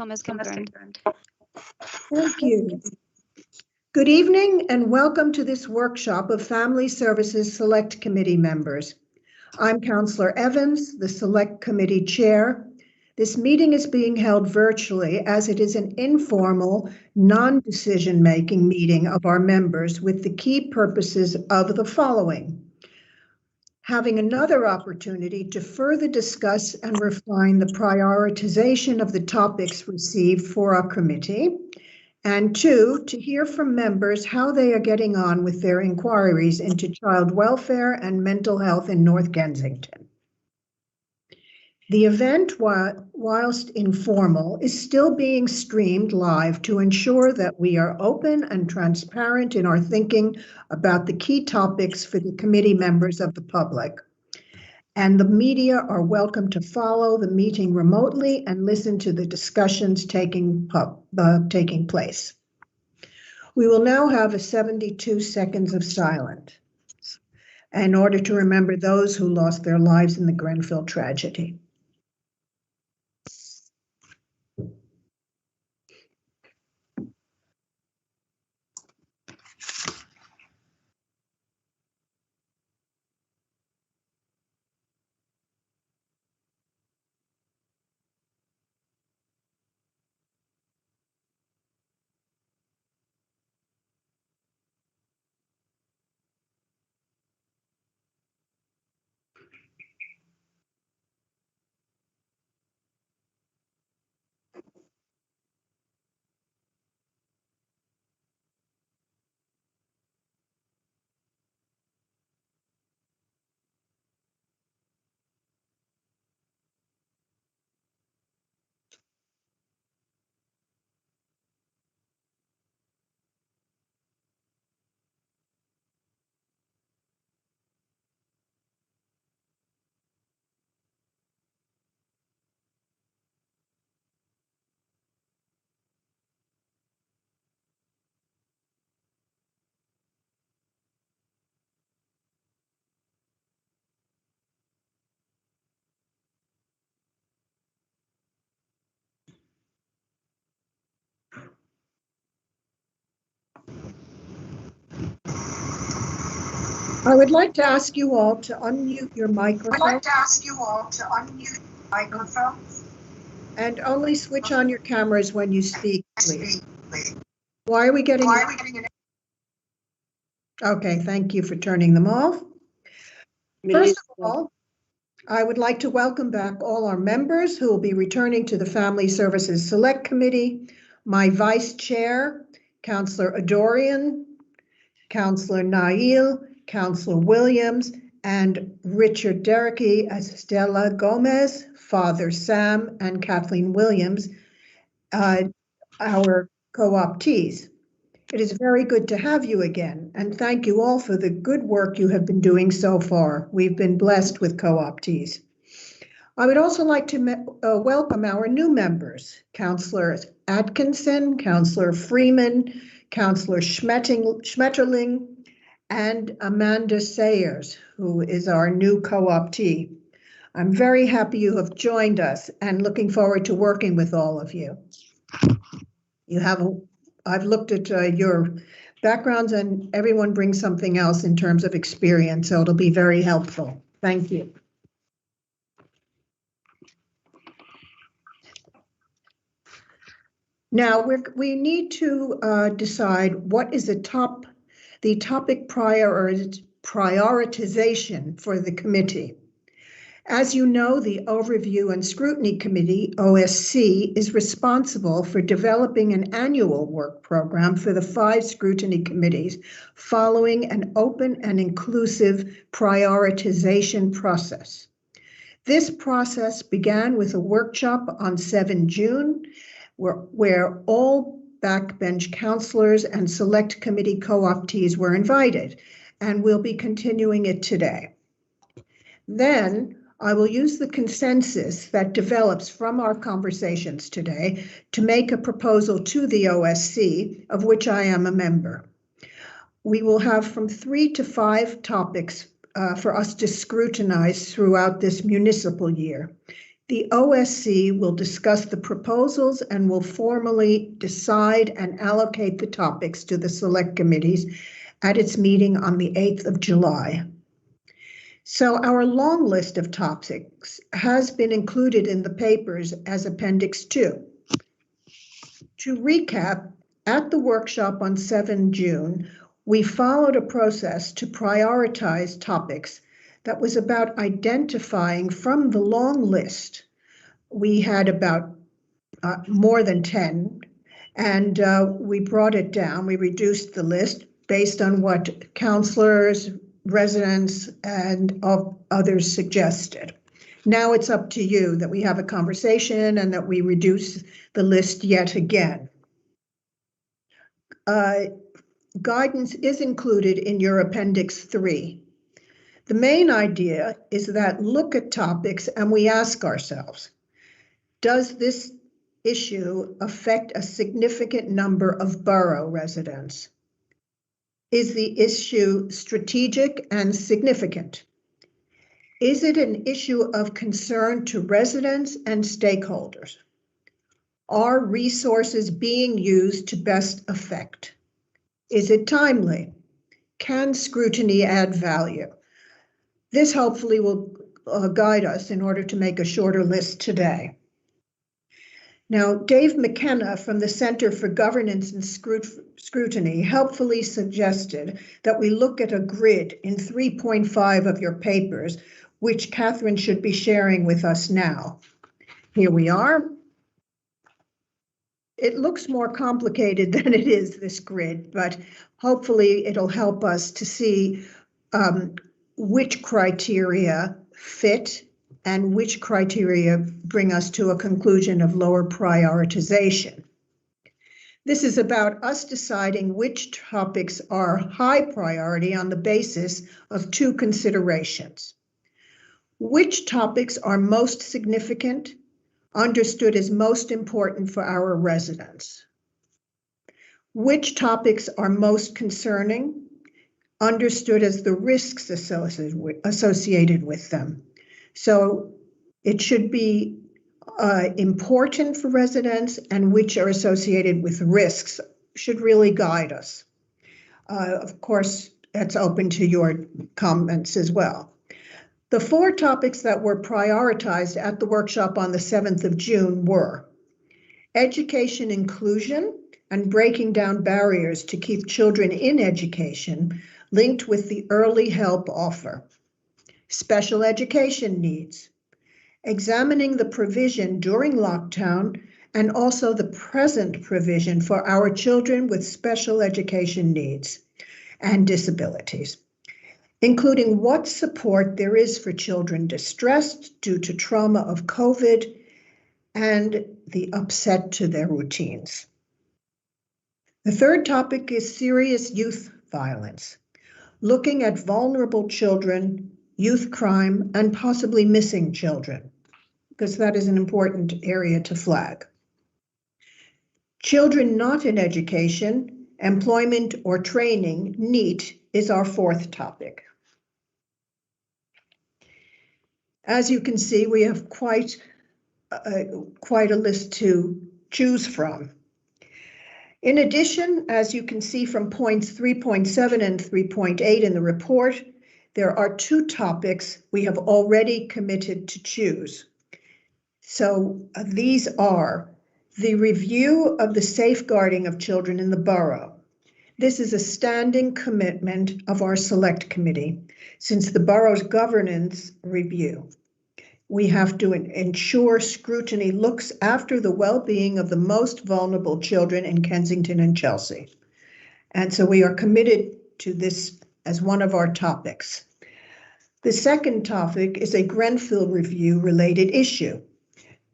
Thomas Gudbrand. Thank you. Good evening and welcome to this workshop of Family Services Select Committee members. I'm Councillor Evans, the Select Committee Chair. This meeting is being held virtually as it is an informal, non-decision-making meeting of our members with the key purposes of the following. Having another opportunity to further discuss and refine the prioritization of the topics received for our committee. And two, to hear from members how they are getting on with their inquiries into child welfare and mental health in North Kensington. The event, whilst informal, is still being streamed live to ensure that we are open and transparent in our thinking about the key topics for the committee members of the public. And the media are welcome to follow the meeting remotely and listen to the discussions taking place. We will now have a 72 seconds of silence in order to remember those who lost their lives in the Grenfell tragedy. I would like to ask you all to unmute your microphones. And only switch on your cameras when you speak, please. Why are we getting Okay, thank you for turning them off. First of all, I would like to welcome back all our members who will be returning to the Family Services Select Committee, my Vice Chair, Councillor Adorian, Councillor Nail, Councillor Williams, and Richard Derricky, Estela Gomez, Father Sam, and Kathleen Williams, our co-optees. It is very good to have you again, and thank you all for the good work you have been doing so far. We've been blessed with co-optees. I would also like to welcome our new members, Councillor Atkinson, Councillor Freeman, Councillor Schmetterling, and Amanda Sayers, who is our new co-optee. I'm very happy you have joined us and looking forward to working with all of you. I've looked at your backgrounds and everyone brings something else in terms of experience, so it'll be very helpful. Thank you. Now we need to decide what is the topic prioritization for the committee. As you know, the Overview and Scrutiny Committee, OSC, is responsible for developing an annual work program for the 5 scrutiny committees following an open and inclusive prioritization process. This process began with a workshop on 7 June, where all backbench councillors and select committee co-optees were invited, and we'll be continuing it today. Then I will use the consensus that develops from our conversations today to make a proposal to the OSC, of which I am a member. We will have from 3 to 5 topics for us to scrutinize throughout this municipal year. The OSC will discuss the proposals and will formally decide and allocate the topics to the select committees at its meeting on the 8th of July. So our long list of topics has been included in the papers as Appendix 2. To recap, at the workshop on 7 June, we followed a process to prioritize topics that was about identifying from the long list. We had about more than 10, and we brought it down. We reduced the list based on what counselors, residents, and others suggested. Now it's up to you that we have a conversation and that we reduce the list yet again. Guidance is included in your Appendix 3. The main idea is that look at topics and we ask ourselves, does this issue affect a significant number of borough residents? Is the issue strategic and significant? Is it an issue of concern to residents and stakeholders? Are resources being used to best effect? Is it timely? Can scrutiny add value? This hopefully will guide us in order to make a shorter list today. Now, Dave McKenna from the Center for Governance and Scrutiny helpfully suggested that we look at a grid in 3.5 of your papers, which Catherine should be sharing with us now. Here we are. It looks more complicated than it is, this grid, but hopefully it'll help us to see which criteria fit and which criteria bring us to a conclusion of lower prioritization. This is about us deciding which topics are high priority on the basis of two considerations. Which topics are most significant, understood as most important for our residents? Which topics are most concerning, understood as the risks associated with them? So it should be important for residents, and which are associated with risks should really guide us. Of course, that's open to your comments as well. The 4 topics that were prioritized at the workshop on the 7th of June were education inclusion and breaking down barriers to keep children in education linked with the early help offer, special education needs, examining the provision during lockdown and also the present provision for our children with special education needs and disabilities, including what support there is for children distressed due to trauma of COVID and the upset to their routines. The 3rd topic is serious youth violence, looking at vulnerable children, youth crime, and possibly missing children, because that is an important area to flag. Children not in education, employment, or training, NEET, is our 4th topic. As you can see, we have quite a list to choose from. In addition, as you can see from points 3.7 and 3.8 in the report, there are 2 topics we have already committed to choose. So these are the review of the safeguarding of children in the borough. This is a standing commitment of our select committee since the borough's governance review. We have to ensure scrutiny looks after the well-being of the most vulnerable children in Kensington and Chelsea. And so we are committed to this as one of our topics. The second topic is a Grenfell review related issue.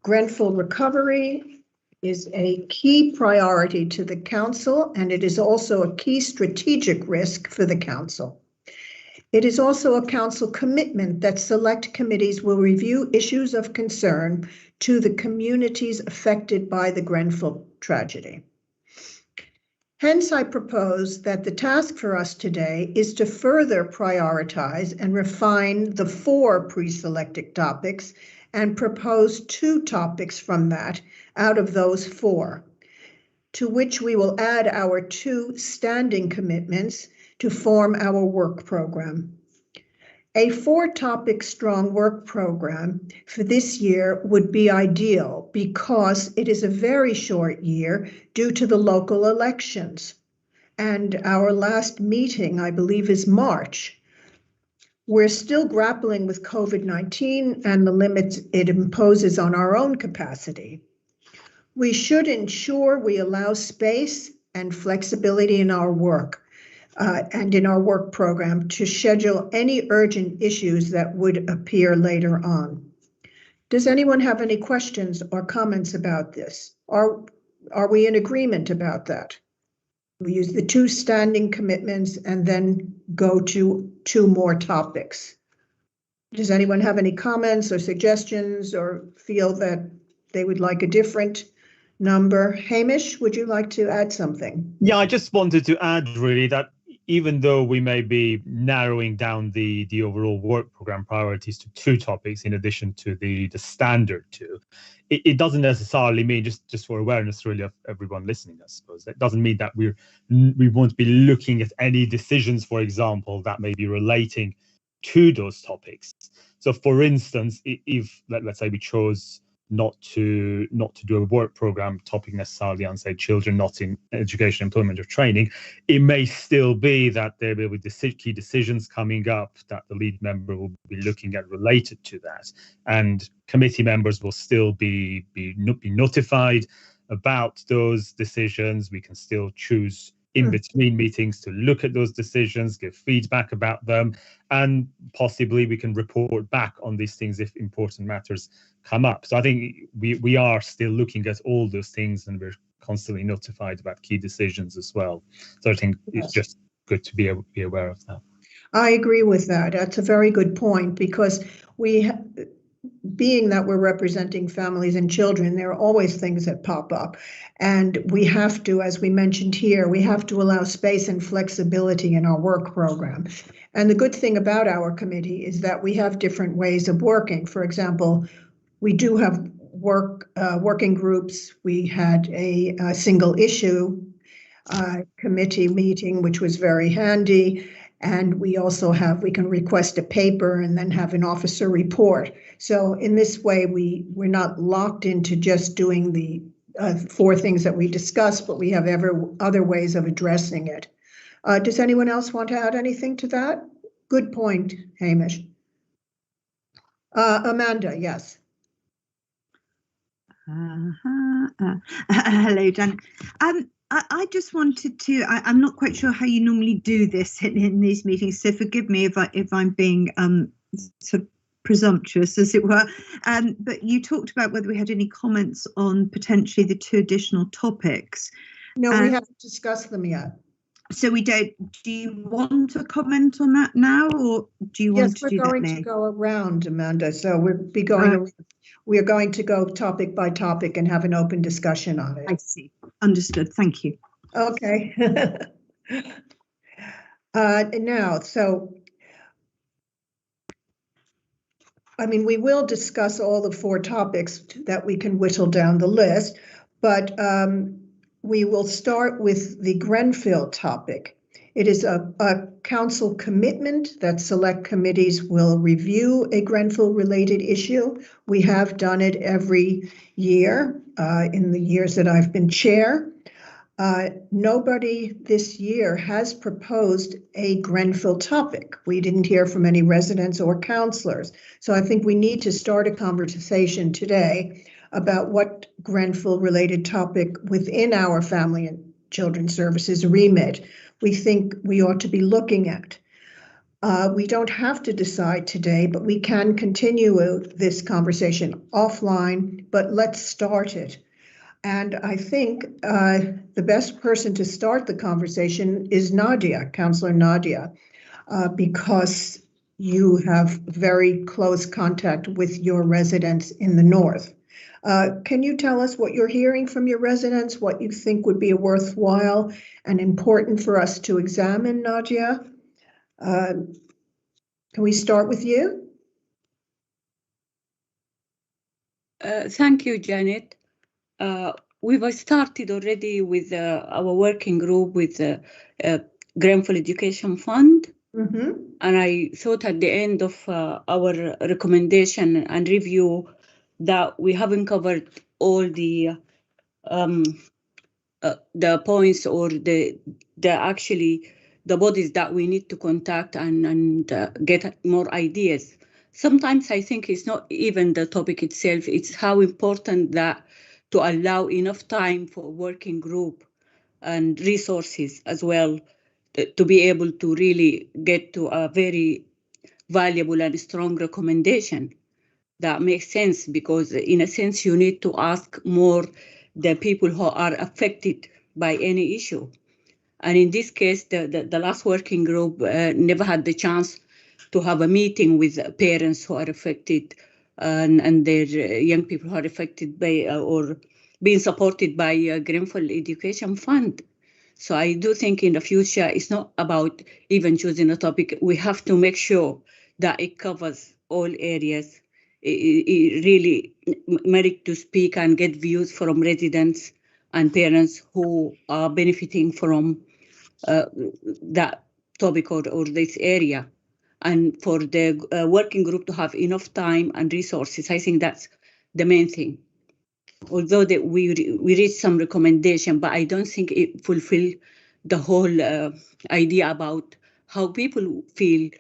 Grenfell recovery is a key priority to the council, and it is also a key strategic risk for the council. It is also a council commitment that select committees will review issues of concern to the communities affected by the Grenfell tragedy. Hence, I propose that the task for us today is to further prioritize and refine the 4 pre-selected topics and propose 2 topics from that out of those 4, to which we will add our 2 standing commitments to form our work program. A 4-topic strong work program for this year would be ideal because it is a very short year due to the local elections. And our last meeting, I believe, is March. We're still grappling with COVID-19 and the limits it imposes on our own capacity. We should ensure we allow space and flexibility in our work and in our work program to schedule any urgent issues that would appear later on. Does anyone have any questions or comments about this? Are we in agreement about that? We use the 2 standing commitments and then go to 2 more topics. Does anyone have any comments or suggestions or feel that they would like a different number? Hamish, would you like to add something? Yeah, I just wanted to add really that even though we may be narrowing down the overall work program priorities to 2 topics in addition to the standard 2, it doesn't necessarily mean, just for awareness really of everyone listening, I suppose, that doesn't mean that we won't be looking at any decisions, for example, that may be relating to those topics. So for instance, if let's say we chose not to do a work program topic necessarily on, say, children not in education, employment or training, it may still be that there will be key decisions coming up that the lead member will be looking at related to that, and committee members will still be notified about those decisions. We can still choose in between meetings to look at those decisions, give feedback about them, and possibly we can report back on these things if important matters come up. So I think we are still looking at all those things, and we're constantly notified about key decisions as well. So I think it's just good to be aware of that. I agree with that. That's a very good point, because being that we're representing families and children, there are always things that pop up. And we have to, as we mentioned here, we have to allow space and flexibility in our work program. And the good thing about our committee is that we have different ways of working. For example, we do have working groups. We had a single issue committee meeting, which was very handy. And we also we can request a paper and then have an officer report. So in this way, we're not locked into just doing the 4 things that we discussed, but we have other ways of addressing it. Does anyone else want to add anything to that? Good point, Hamish. Amanda, yes. Hello, Jan. I just wanted to, I'm not quite sure how you normally do this in these meetings, so forgive me if I'm being sort of presumptuous, as it were. But you talked about whether we had any comments on potentially the 2 additional topics. No, we haven't discussed them yet. So we don't. Do you want to comment on that now, or do you want to do that later? Yes, we're going to go around, Amanda. So we'll be going around. We are going to go topic by topic and have an open discussion on it. I see. Understood. Thank you. Okay. Now, so, I mean, we will discuss all the 4 topics that we can whittle down the list, but we will start with the Grenfell topic. It is a council commitment that select committees will review a Grenfell-related issue. We have done it every year in the years that I've been chair. Nobody this year has proposed a Grenfell topic. We didn't hear from any residents or councillors. So I think we need to start a conversation today about what Grenfell-related topic within our Family and Children's Services remit we think we ought to be looking at. We don't have to decide today, but we can continue this conversation offline, but let's start it. And I think the best person to start the conversation is Nadia, Councillor Nadia, because you have very close contact with your residents in the north. Can you tell us what you're hearing from your residents, what you think would be worthwhile and important for us to examine, Nadia? Can we start with you? Thank you, Janet. We've started already with our working group with the Grenfell Education Fund. Mm-hmm. And I thought at the end of our recommendation and review that we haven't covered all the points or the bodies that we need to contact and get more ideas. Sometimes I think it's not even the topic itself, it's how important that to allow enough time for working group and resources as well to be able to really get to a very valuable and strong recommendation that makes sense, because in a sense you need to ask more the people who are affected by any issue. And in this case, the last working group never had the chance to have a meeting with parents who are affected and their young people who are affected by or being supported by Grenfell Education Fund. So I do think in the future, it's not about even choosing a topic. We have to make sure that it covers all areas. It really merit to speak and get views from residents and parents who are benefiting from that topic or this area. And for the working group to have enough time and resources, I think that's the main thing. Although that we reached some recommendation, but I don't think it fulfilled the whole idea about how people feel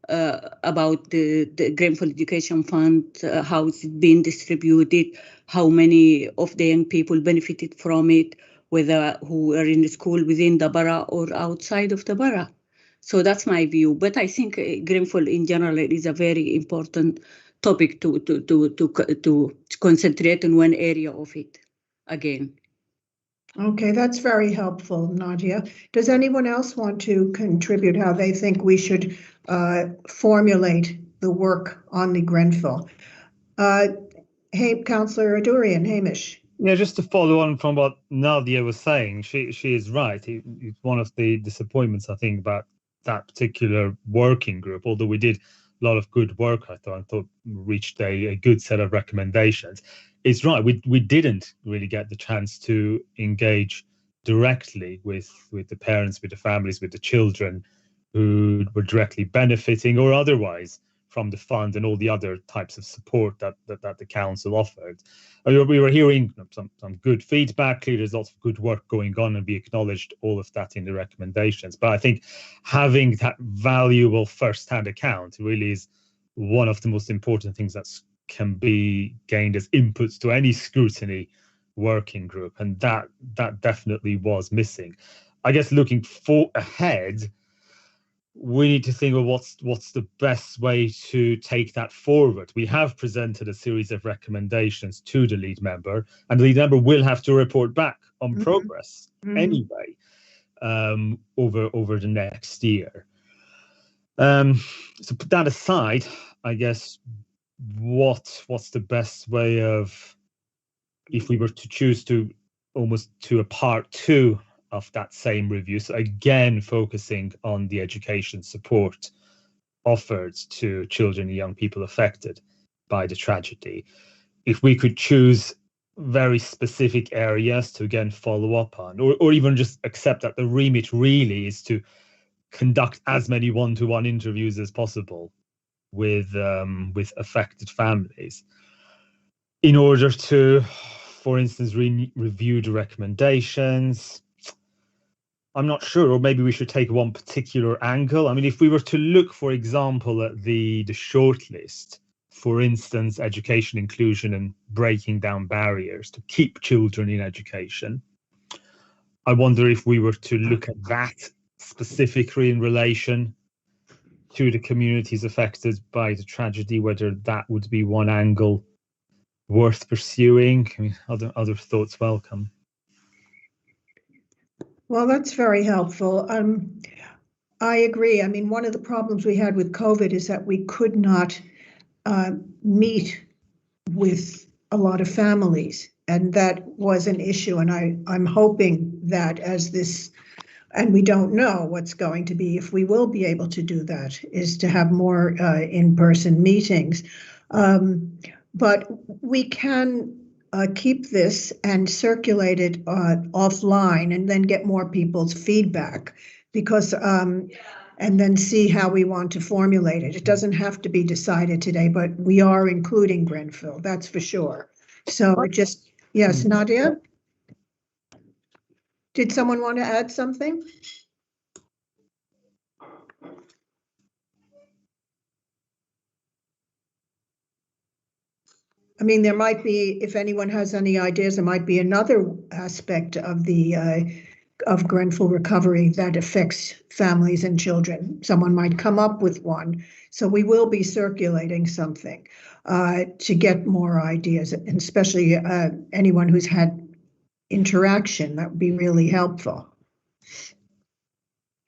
about the Grenfell Education Fund, how it's been distributed, how many of the young people benefited from it, whether who are in the school within the borough or outside of the borough. So that's my view. But I think Grenfell in general is a very important topic to concentrate on one area of it again. Okay, that's very helpful, Nadia. Does anyone else want to contribute how they think we should formulate the work on the Grenfell? Hey, Councillor Durian, Hamish. Yeah, just to follow on from what Nadia was saying, she is right. It's one of the disappointments, I think, about that particular working group, although we did a lot of good work, I thought reached a good set of recommendations. It's right, we didn't really get the chance to engage directly with the parents, with the families, with the children who were directly benefiting or otherwise from the fund and all the other types of support that the council offered. We were hearing some good feedback. Clearly, there's lots of good work going on, and we acknowledged all of that in the recommendations. But I think having that valuable first-hand account really is one of the most important things that can be gained as inputs to any scrutiny working group, and that definitely was missing. I guess looking ahead, we need to think of what's the best way to take that forward. We have presented a series of recommendations to the lead member, and the lead member will have to report back on progress anyway over the next year. So put that aside, I guess what's the best way of, if we were to choose to almost to a part two of that same review, so again focusing on the education support offered to children and young people affected by the tragedy. If we could choose very specific areas to again follow up on, or even just accept that the remit really is to conduct as many one-to-one interviews as possible with affected families in order to, for instance, review the recommendations. I'm not sure, or maybe we should take one particular angle. I mean, if we were to look, for example, at the shortlist, for instance, education inclusion and breaking down barriers to keep children in education, I wonder if we were to look at that specifically in relation to the communities affected by the tragedy, whether that would be one angle worth pursuing. I mean, other thoughts welcome. Well, that's very helpful. I agree. I mean, one of the problems we had with COVID is that we could not meet with a lot of families, and that was an issue. And I'm hoping that as this, and we don't know what's going to be, if we will be able to do that, is to have more in-person meetings. but we can keep this and circulate it offline and then get more people's feedback, because and then see how we want to formulate it. It doesn't have to be decided today, but we are including Grenfell, that's for sure. So just, yes, Nadia? Did someone want to add something? I mean, there might be, if anyone has any ideas, there might be another aspect of the of Grenfell recovery that affects families and children. Someone might come up with one. So we will be circulating something to get more ideas, and especially anyone who's had interaction. That would be really helpful.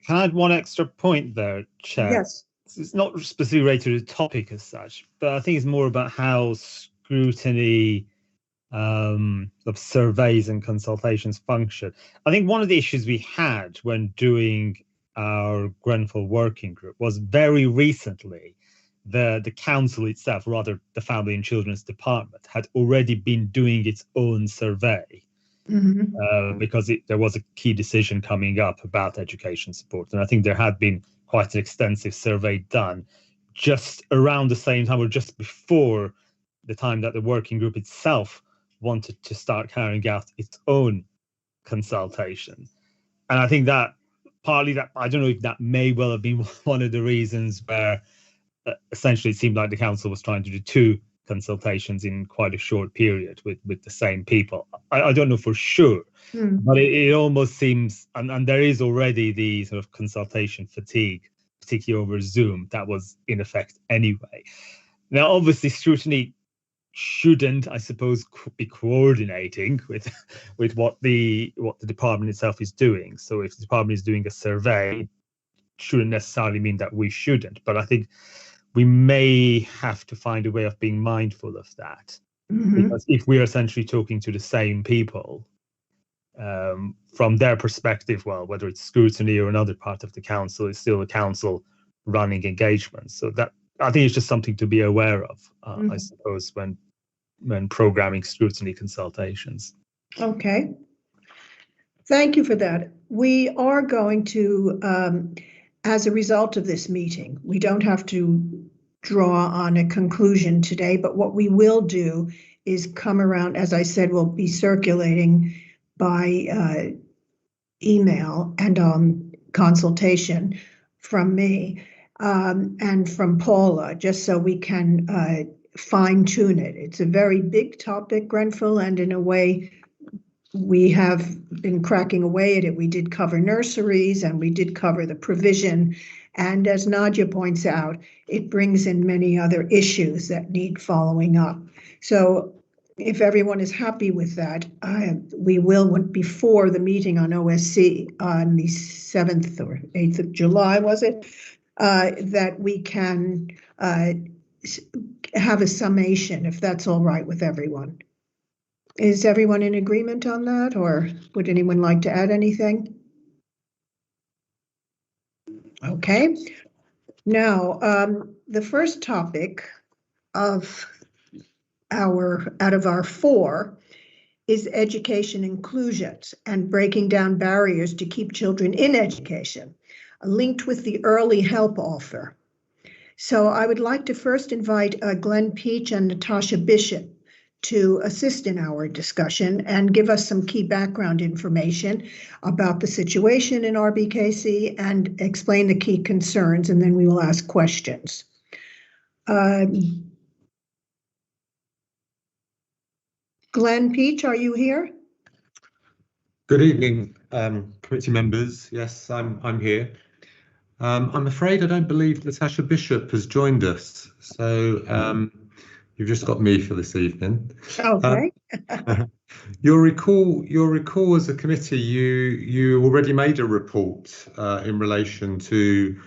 Can I add one extra point there, Chair? Yes. It's not specifically related to the topic as such, but I think it's more about how scrutiny of surveys and consultations function. I think one of the issues we had when doing our Grenfell working group was very recently the council itself, rather the Family and Children's Department, had already been doing its own survey. Because there was a key decision coming up about education support. And I think there had been quite an extensive survey done just around the same time, or just before the time that the working group itself wanted to start carrying out its own consultation. And I think that partly that, I don't know if that may well have been one of the reasons where essentially it seemed like the council was trying to do two consultations in quite a short period with the same people. I don't know for sure, but it almost seems, and there is already the sort of consultation fatigue, particularly over Zoom, that was in effect anyway. Now, obviously, scrutiny shouldn't, I suppose, be coordinating with what the department itself is doing. So if the department is doing a survey, it shouldn't necessarily mean that we shouldn't. But I think we may have to find a way of being mindful of that, because if we're essentially talking to the same people from their perspective, well, whether it's scrutiny or another part of the council, it's still a council running engagement. So that, I think, it's just something to be aware of, I suppose, when programming scrutiny consultations. Okay. Thank you for that. We are going to, as a result of this meeting, we don't have to draw on a conclusion today, but what we will do is come around, as I said, we'll be circulating by email and consultation from me and from Paula, just so we can fine tune it. It's a very big topic, Grenfell, and in a way, we have been cracking away at it. We did cover nurseries and we did cover the provision. And as Nadia points out, it brings in many other issues that need following up. So if everyone is happy with that, we will, before the meeting on OSC on the 7th or 8th of July, was it, that we can have a summation, if that's all right with everyone. Is everyone in agreement on that, or would anyone like to add anything? Okay. Now, the first topic of out of our four is education inclusions and breaking down barriers to keep children in education, linked with the early help offer. So I would like to first invite Glenn Peach and Natasha Bishop to assist in our discussion and give us some key background information about the situation in RBKC and explain the key concerns, and then we will ask questions. Glenn Peach, are you here? Good evening, committee members. Yes, I'm here. I'm afraid I don't believe Natasha Bishop has joined us, so you've just got me for this evening. Okay. You'll recall as a committee, you already made a report in relation to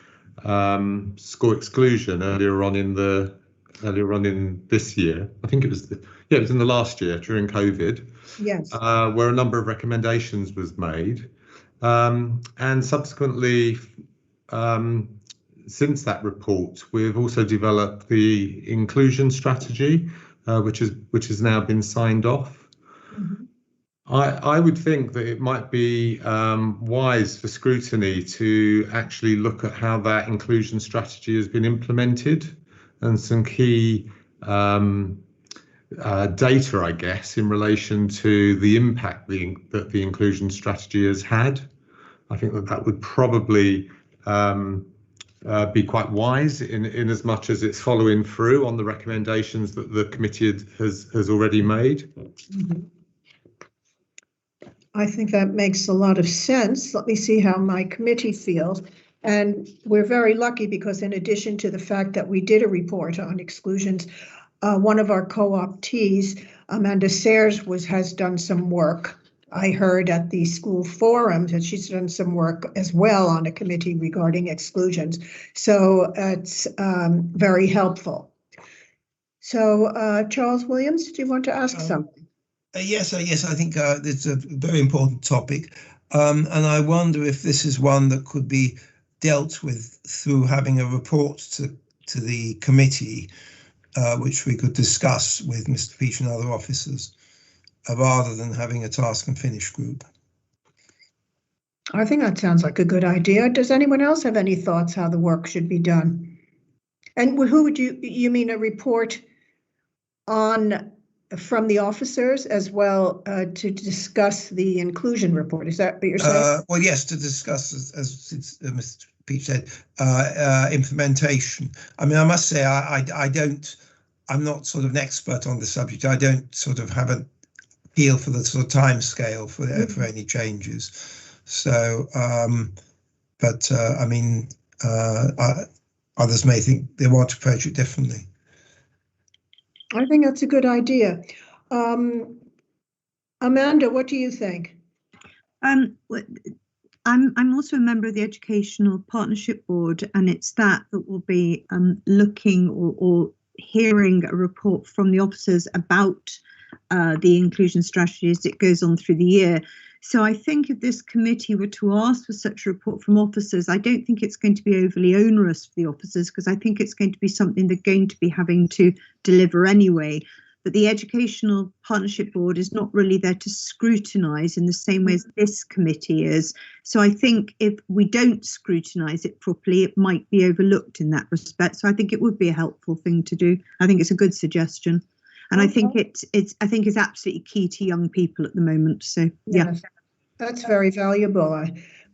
school exclusion earlier on in this year. I think it was it was in the last year during COVID. Yes. Where a number of recommendations was made, and subsequently. Since that report, we've also developed the inclusion strategy which has now been signed off. Mhm. I would think that it might be wise for scrutiny to actually look at how that inclusion strategy has been implemented and some key data, I guess, in relation to the impact that the inclusion strategy has had. I think that would probably be quite wise in as much as it's following through on the recommendations that the committee has already made. Mhm. I think that makes a lot of sense. Let me see how my committee feels. And we're very lucky because in addition to the fact that we did a report on exclusions, one of our co-optees, Amanda Sayers, has done some work. I heard at the school forums that she's done some work as well on a committee regarding exclusions. So it's very helpful. So Charles Williams, do you want to ask something? Yes, I think it's a very important topic. And I wonder if this is one that could be dealt with through having a report to the committee, which we could discuss with Mr. Peach and other officers, rather than having a task and finish group. I think that sounds like a good idea. Does anyone else have any thoughts how the work should be done? And who would you mean a report on from the officers as well to discuss the inclusion report? Is that what you're saying? Well, yes, to discuss, as Mr. Peach said, implementation. I mean, I must say, I'm not sort of an expert on the subject. I don't sort of have a feel for the sort of time scale for any changes. So, I mean, others may think they want to approach it differently. I think that's a good idea. Amanda, what do you think? I'm also a member of the Educational Partnership Board, and it's that will be looking or hearing a report from the officers about the inclusion strategy as it goes on through the year. So I think if this committee were to ask for such a report from officers, I don't think it's going to be overly onerous for the officers, because I think it's going to be something they're going to be having to deliver anyway. But the Educational Partnership Board is not really there to scrutinise in the same way as this committee is. So I think if we don't scrutinise it properly, it might be overlooked in that respect. So I think it would be a helpful thing to do. I think it's a good suggestion. And I think it's absolutely key to young people at the moment. So yeah, yes, that's very valuable.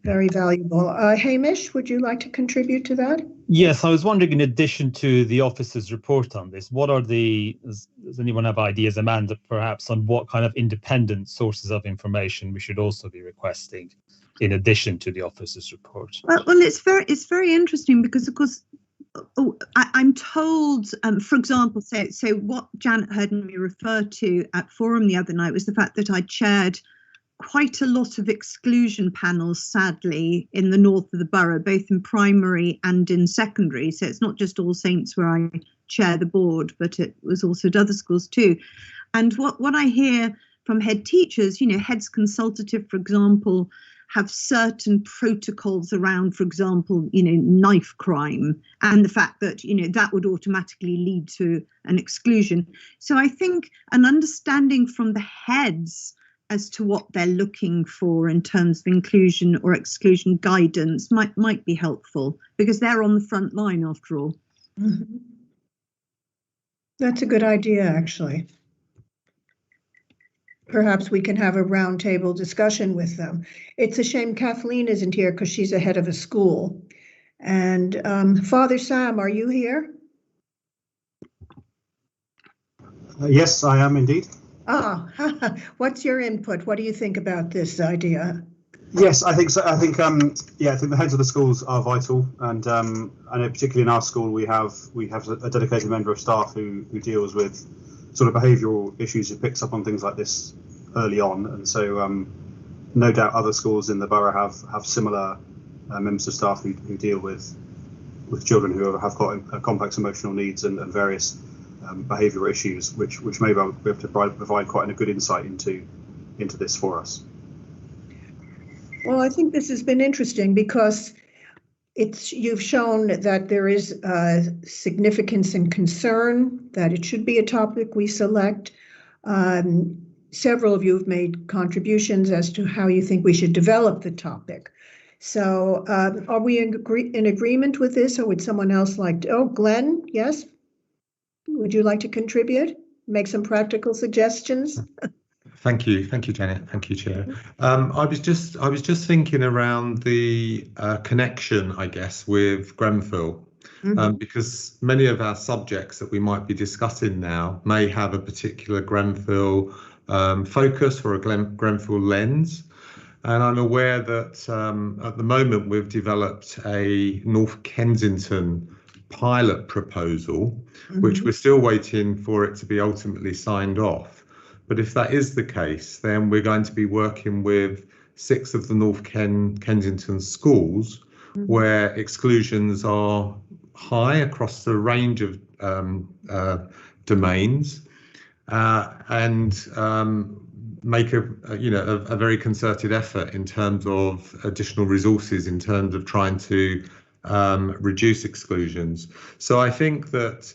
Very valuable. Hamish, would you like to contribute to that? Yes, I was wondering, in addition to the officer's report on this, what are does anyone have ideas, Amanda, perhaps, on what kind of independent sources of information we should also be requesting in addition to the officer's report? Well, it's very interesting because, of course, I'm told, for example, so what Janet heard me refer to at Forum the other night was the fact that I chaired quite a lot of exclusion panels, sadly, in the north of the borough, both in primary and in secondary. So it's not just All Saints where I chair the board, but it was also at other schools too. And what I hear from head teachers, heads consultative, for example, have certain protocols around, for example, knife crime, and the fact that, that would automatically lead to an exclusion. So I think an understanding from the heads as to what they're looking for in terms of inclusion or exclusion guidance might be helpful, because they're on the front line after all. Mm-hmm. That's a good idea, actually. Perhaps we can have a roundtable discussion with them. It's a shame Kathleen isn't here because she's the head of a school. And Father Sam, are you here? Yes, I am indeed. What's your input? What do you think about this idea? Yes, I think so. I think the heads of the schools are vital, and I know particularly in our school we have a dedicated member of staff who deals with sort of behavioural issues, who picks up on things like this early on, and so no doubt other schools in the borough have similar members of staff who deal with children who have got complex emotional needs and various behavioural issues, which may be able to provide quite a good insight into this for us. Well, I think this has been interesting because you've shown that there is significance and concern that it should be a topic we select. Several of you have made contributions as to how you think we should develop the topic. So are we in agreement with this, or would someone else like to? Oh, Glenn, yes? Would you like to contribute? Make some practical suggestions? Thank you, Janet. Thank you, Chair. I was just thinking around the connection, I guess, with Grenfell, because many of our subjects that we might be discussing now may have a particular Grenfell focus or a Grenfell lens. And I'm aware that at the moment we've developed a North Kensington pilot proposal, which we're still waiting for it to be ultimately signed off. But if that is the case, then we're going to be working with 6 of the North Kensington schools where exclusions are high across the range of domains, and make a very concerted effort in terms of additional resources in terms of trying to reduce exclusions. So I think that,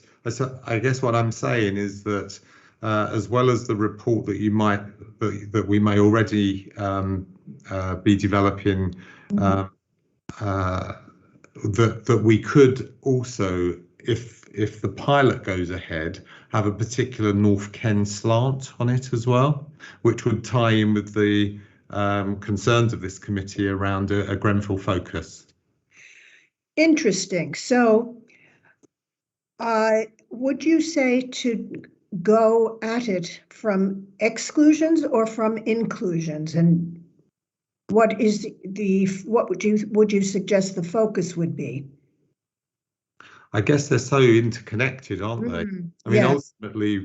I guess what I'm saying is that as well as the report that that we may already be developing, that we could also, if the pilot goes ahead, have a particular North Ken slant on it as well, which would tie in with the concerns of this committee around a Grenfell focus. Interesting. So would you say to go at it from exclusions or from inclusions? And what is what would you suggest the focus would be? I guess they're so interconnected, aren't they? I mean, yes. Ultimately,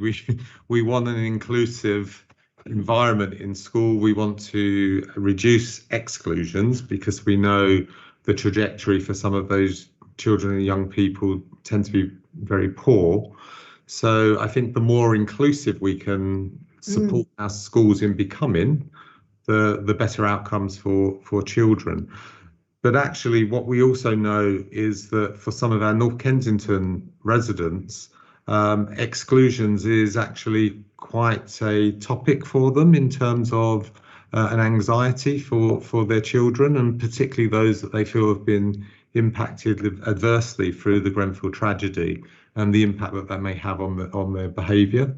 we want an inclusive environment in school. We want to reduce exclusions because we know the trajectory for some of those children and young people tend to be very poor. So I think the more inclusive we can support our schools in becoming, the better outcomes for children. But actually, what we also know is that for some of our North Kensington residents, exclusions is actually quite a topic for them in terms of an anxiety for their children, and particularly those that they feel have been impacted adversely through the Grenfell tragedy and the impact that may have on their behaviour.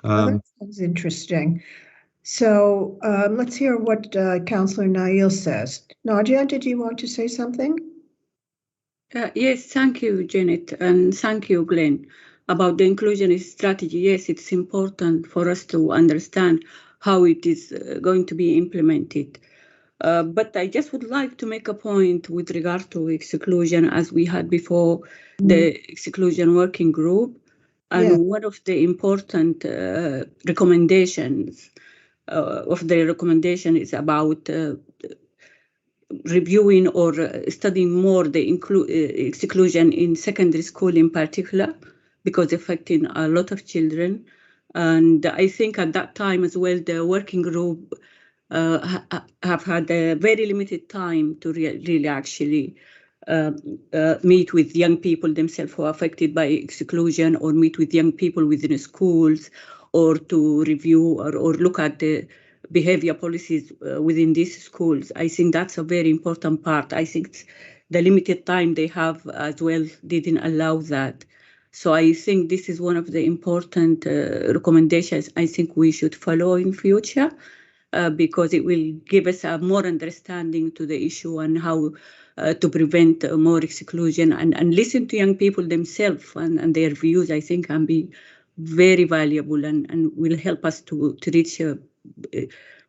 That sounds interesting. So let's hear what Councillor Nail says. Nadia, did you want to say something? Yes, thank you, Janet, and thank you, Glenn, about the inclusionist strategy. Yes, it's important for us to understand how it is going to be implemented. But I just would like to make a point with regard to exclusion, as we had before the exclusion working group. And one of the important recommendations is about reviewing or studying more the exclusion in secondary school in particular, because affecting a lot of children. And I think at that time as well, the working group have had a very limited time to really actually meet with young people themselves who are affected by exclusion, or meet with young people within schools, or to review or look at the behavior policies within these schools. I think that's a very important part. I think the limited time they have as well didn't allow that. So I think this is one of the important recommendations I think we should follow in future, because it will give us a more understanding to the issue and how to prevent more exclusion, and listen to young people themselves and their views. I think can be very valuable and will help us to reach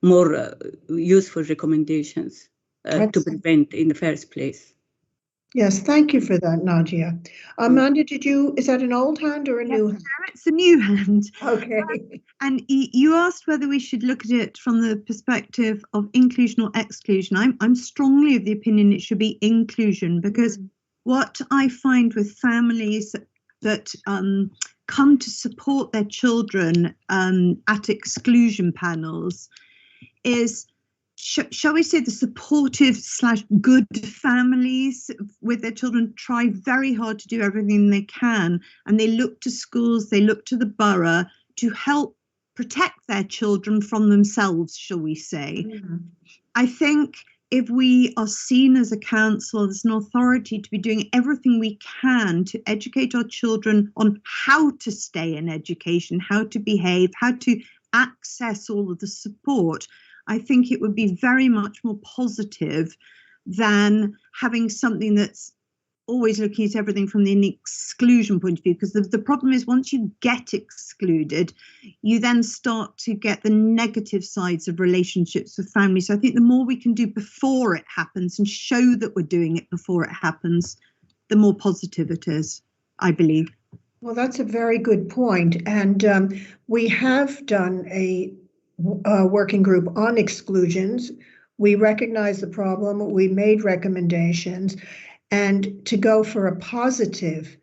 more useful recommendations to prevent in the first place. Yes, thank you for that, Nadia. Amanda, is that an old hand or a new hand? It's a new hand. Okay. And you asked whether we should look at it from the perspective of inclusion or exclusion. I'm strongly of the opinion it should be inclusion, because what I find with families that come to support their children at exclusion panels is shall we say, the supportive / good families with their children try very hard to do everything they can, and they look to schools, they look to the borough to help protect their children from themselves, shall we say. Mm-hmm. I think if we are seen as a council, as an authority, to be doing everything we can to educate our children on how to stay in education, how to behave, how to access all of the support, I think it would be very much more positive than having something that's always looking at everything from the exclusion point of view, because the problem is once you get excluded, you then start to get the negative sides of relationships with families. So I think the more we can do before it happens and show that we're doing it before it happens, the more positive it is, I believe. Well, that's a very good point. And we have done a working group on exclusions. We recognize the problem, we made recommendations, and to go for a positive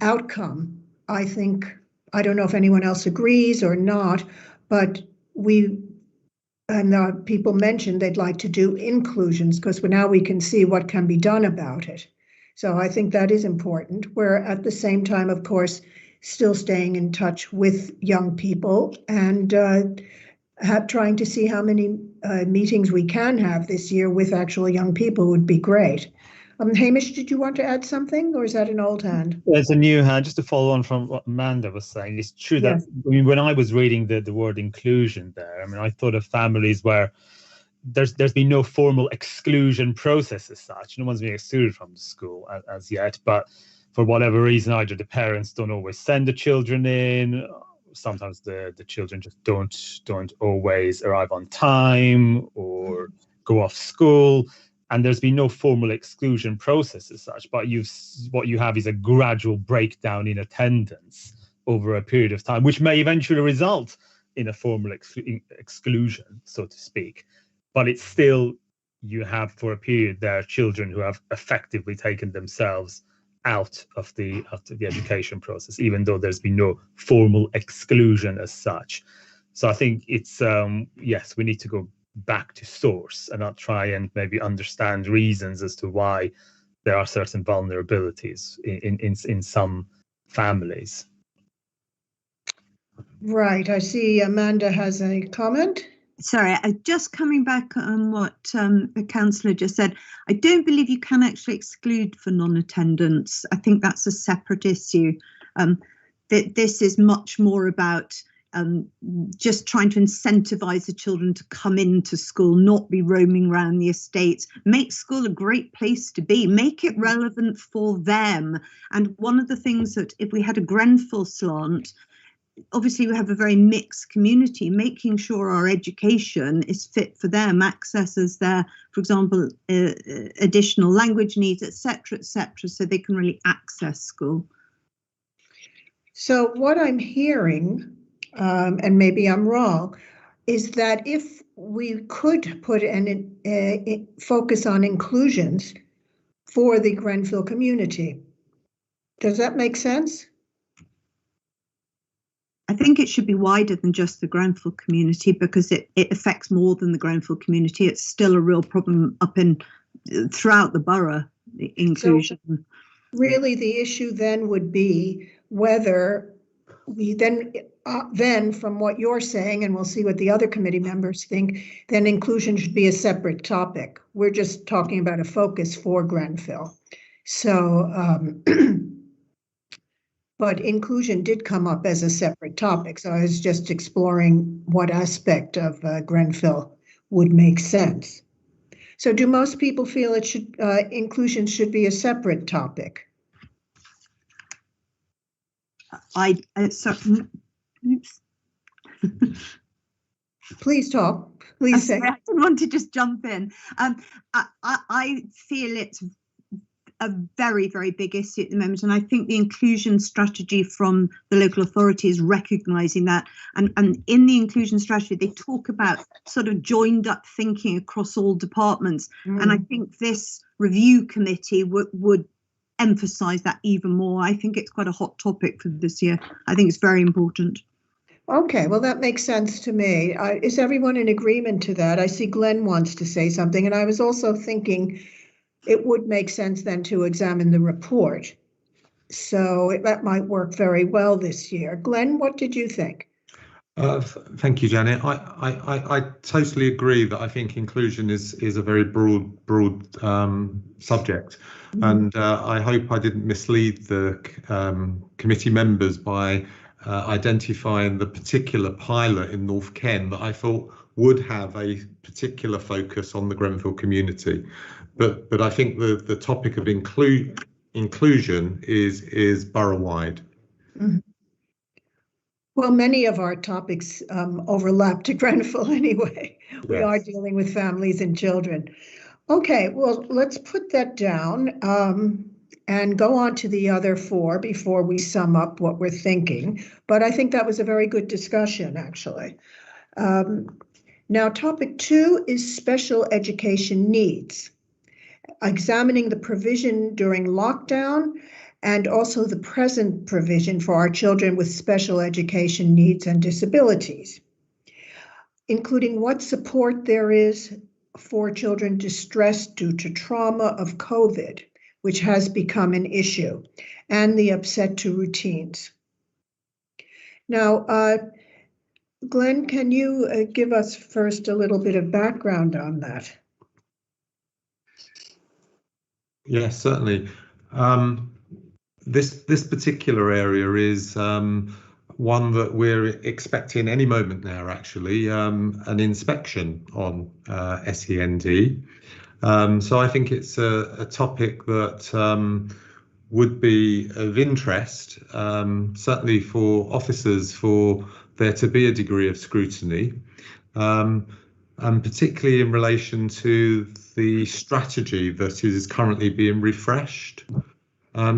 outcome, I think, I don't know if anyone else agrees or not, but people mentioned they'd like to do inclusions because now we can see what can be done about it. So I think that is important. We're at the same time, of course, still staying in touch with young people and trying to see how many meetings we can have this year with actual young people would be great. Hamish, did you want to add something, or is that an old hand? There's a new hand. Just to follow on from what Amanda was saying, it's true that, yes. I mean, when I was reading the word inclusion there, I mean, I thought of families where there's been no formal exclusion process as such. No one's been excluded from the school as yet, but for whatever reason, either the parents don't always send the children in, sometimes the children just don't always arrive on time or go off school. And there's been no formal exclusion process as such, but what you have is a gradual breakdown in attendance over a period of time, which may eventually result in a formal exclusion, so to speak. But it's still, you have for a period there children who have effectively taken themselves out of the education process, even though there's been no formal exclusion as such. So I think it's, yes, we need to go back to source and not try and maybe understand reasons as to why there are certain vulnerabilities in some families. Right. I see Amanda has a comment. Sorry, just coming back on what the councillor just said, I don't believe you can actually exclude for non-attendance. I think that's a separate issue. This is much more about just trying to incentivize the children to come into school, not be roaming around the estates, make school a great place to be, make it relevant for them. And one of the things that if we had a Grenfell slant, obviously we have a very mixed community, making sure our education is fit for them, accesses their, for example, additional language needs, etc., so they can really access school. So what I'm hearing, and maybe I'm wrong, is that if we could put an focus on inclusions for the Grenfell community. Does that make sense? I think it should be wider than just the Grenfell community because it affects more than the Grenfell community. It's still a real problem throughout the borough, the inclusion. So really the issue then would be whether we then from what you're saying, and we'll see what the other committee members think, then inclusion should be a separate topic. We're just talking about a focus for Grenfell. So, but inclusion did come up as a separate topic. So I was just exploring what aspect of Grenfell would make sense. So do most people feel it should inclusion should be a separate topic? Oops. Please talk. Please say. I didn't want to just jump in. I feel it's a very, very big issue at the moment, and I think the inclusion strategy from the local authority is recognising that. And in the inclusion strategy, they talk about sort of joined up thinking across all departments. And I think this review committee would emphasise that even more. I think it's quite a hot topic for this year. I think it's very important. Okay, well, that makes sense to me. Is everyone in agreement to that? I see Glenn wants to say something, and I was also thinking it would make sense then to examine the report. So that might work very well this year. Glenn, what did you think? Thank you, Janet. I totally agree that I think inclusion is a very broad subject, and I hope I didn't mislead the committee members by identifying the particular pilot in North Kent that I thought would have a particular focus on the Grenfell community. But I think the topic of inclusion is borough-wide. Mm-hmm. Well, many of our topics overlap to Grenfell anyway. Yes. We are dealing with families and children. Okay, well, let's put that down and go on to the other four before we sum up what we're thinking. But I think that was a very good discussion, actually. Now, topic 2 is special education needs, examining the provision during lockdown and also the present provision for our children with special education needs and disabilities, including what support there is for children distressed due to trauma of COVID, which has become an issue, and the upset to routines. Now, Glenn, can you give us first a little bit of background on that? Yes, certainly. This particular area is one that we're expecting any moment now, actually, an inspection on SEND. So I think it's a topic that would be of interest, certainly for officers, for there to be a degree of scrutiny, and particularly in relation to the strategy that is currently being refreshed.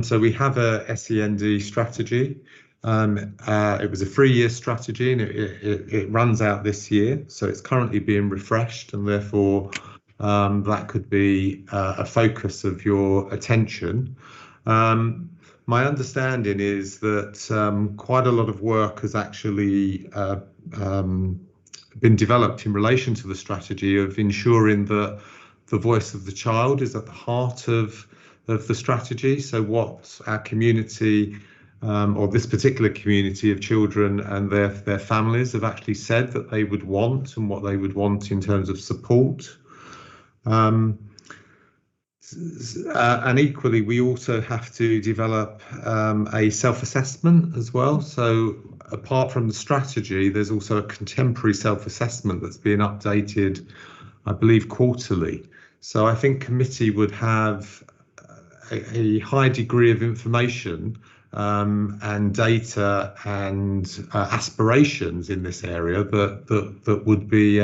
So we have a SEND strategy. It was a 3-year strategy, and it runs out this year. So it's currently being refreshed, and therefore that could be a focus of your attention. My understanding is that quite a lot of work has actually been developed in relation to the strategy of ensuring that the voice of the child is at the heart of the strategy. So what our community, or this particular community of children and their families have actually said that they would want, and what they would want in terms of support. And equally, we also have to develop a self-assessment as well. So apart from the strategy, there's also a contemporary self-assessment that's being updated, I believe, quarterly. So I think committee would have a high degree of information and data and aspirations in this area that would be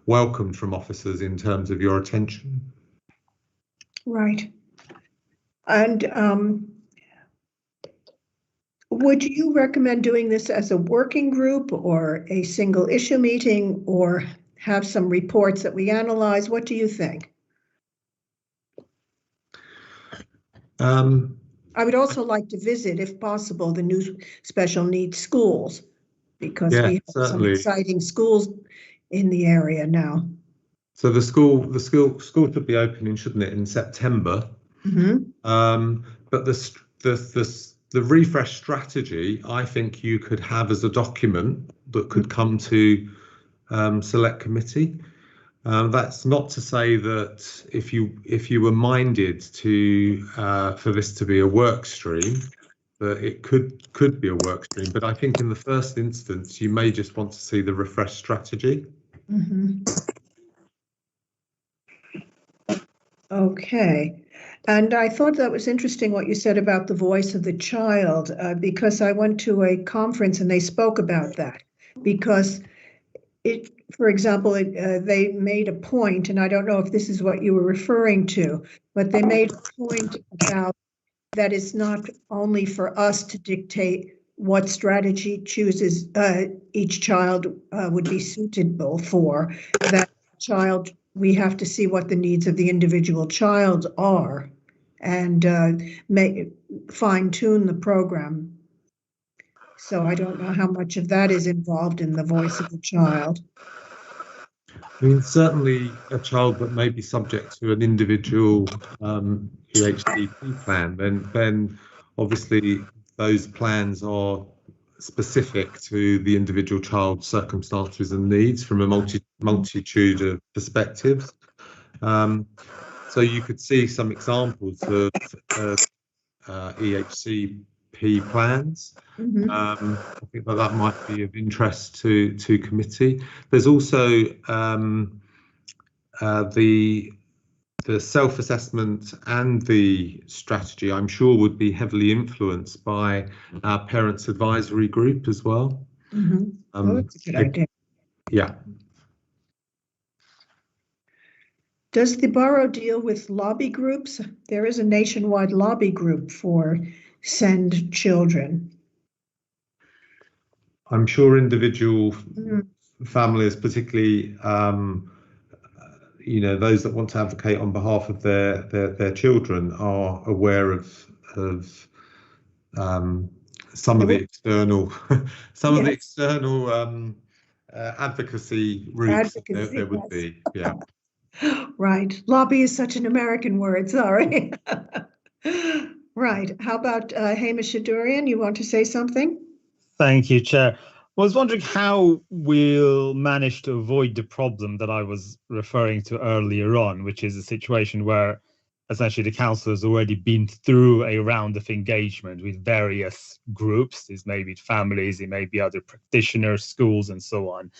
welcomed from officers in terms of your attention. Right. And would you recommend doing this as a working group or a single issue meeting, or have some reports that we analyze? What do you think? I would also like to visit, if possible, the new special needs schools, because we have certainly some exciting schools in the area now. So the school should be opening, shouldn't it, in September? Mm-hmm. But the refresh strategy, I think you could have as a document that could come to select committee. That's not to say that if you were minded to for this to be a work stream, that it could be a work stream. But I think in the first instance, you may just want to see the refresh strategy. Mm-hmm. Okay. And I thought that was interesting what you said about the voice of the child, because I went to a conference and they spoke about that, because for example, they made a point, and I don't know if this is what you were referring to, but they made a point about that it's not only for us to dictate what strategy chooses each child would be suitable for, that child, we have to see what the needs of the individual child are and fine-tune the program. So I don't know how much of that is involved in the voice of the child. I mean, certainly a child that may be subject to an individual EHCP plan, then obviously those plans are specific to the individual child's circumstances and needs from a multitude of perspectives. So you could see some examples of EHCP plans. I think that might be of interest to committee. There's also the self-assessment and the strategy, I'm sure, would be heavily influenced by our parents advisory group as well. That's a good idea. Yeah. Does the borough deal with lobby groups? There is a nationwide lobby group for SEND children. I'm sure individual families, particularly those that want to advocate on behalf of their children, are aware of some of the external advocacy routes there would be. Yeah. Right. Lobby is such an American word. Sorry. Right. How about Hamish Adurian? You want to say something? Thank you, Chair. I was wondering how we'll manage to avoid the problem that I was referring to earlier on, which is a situation where essentially the council has already been through a round of engagement with various groups. This may be families, it may be other practitioners, schools, and so on.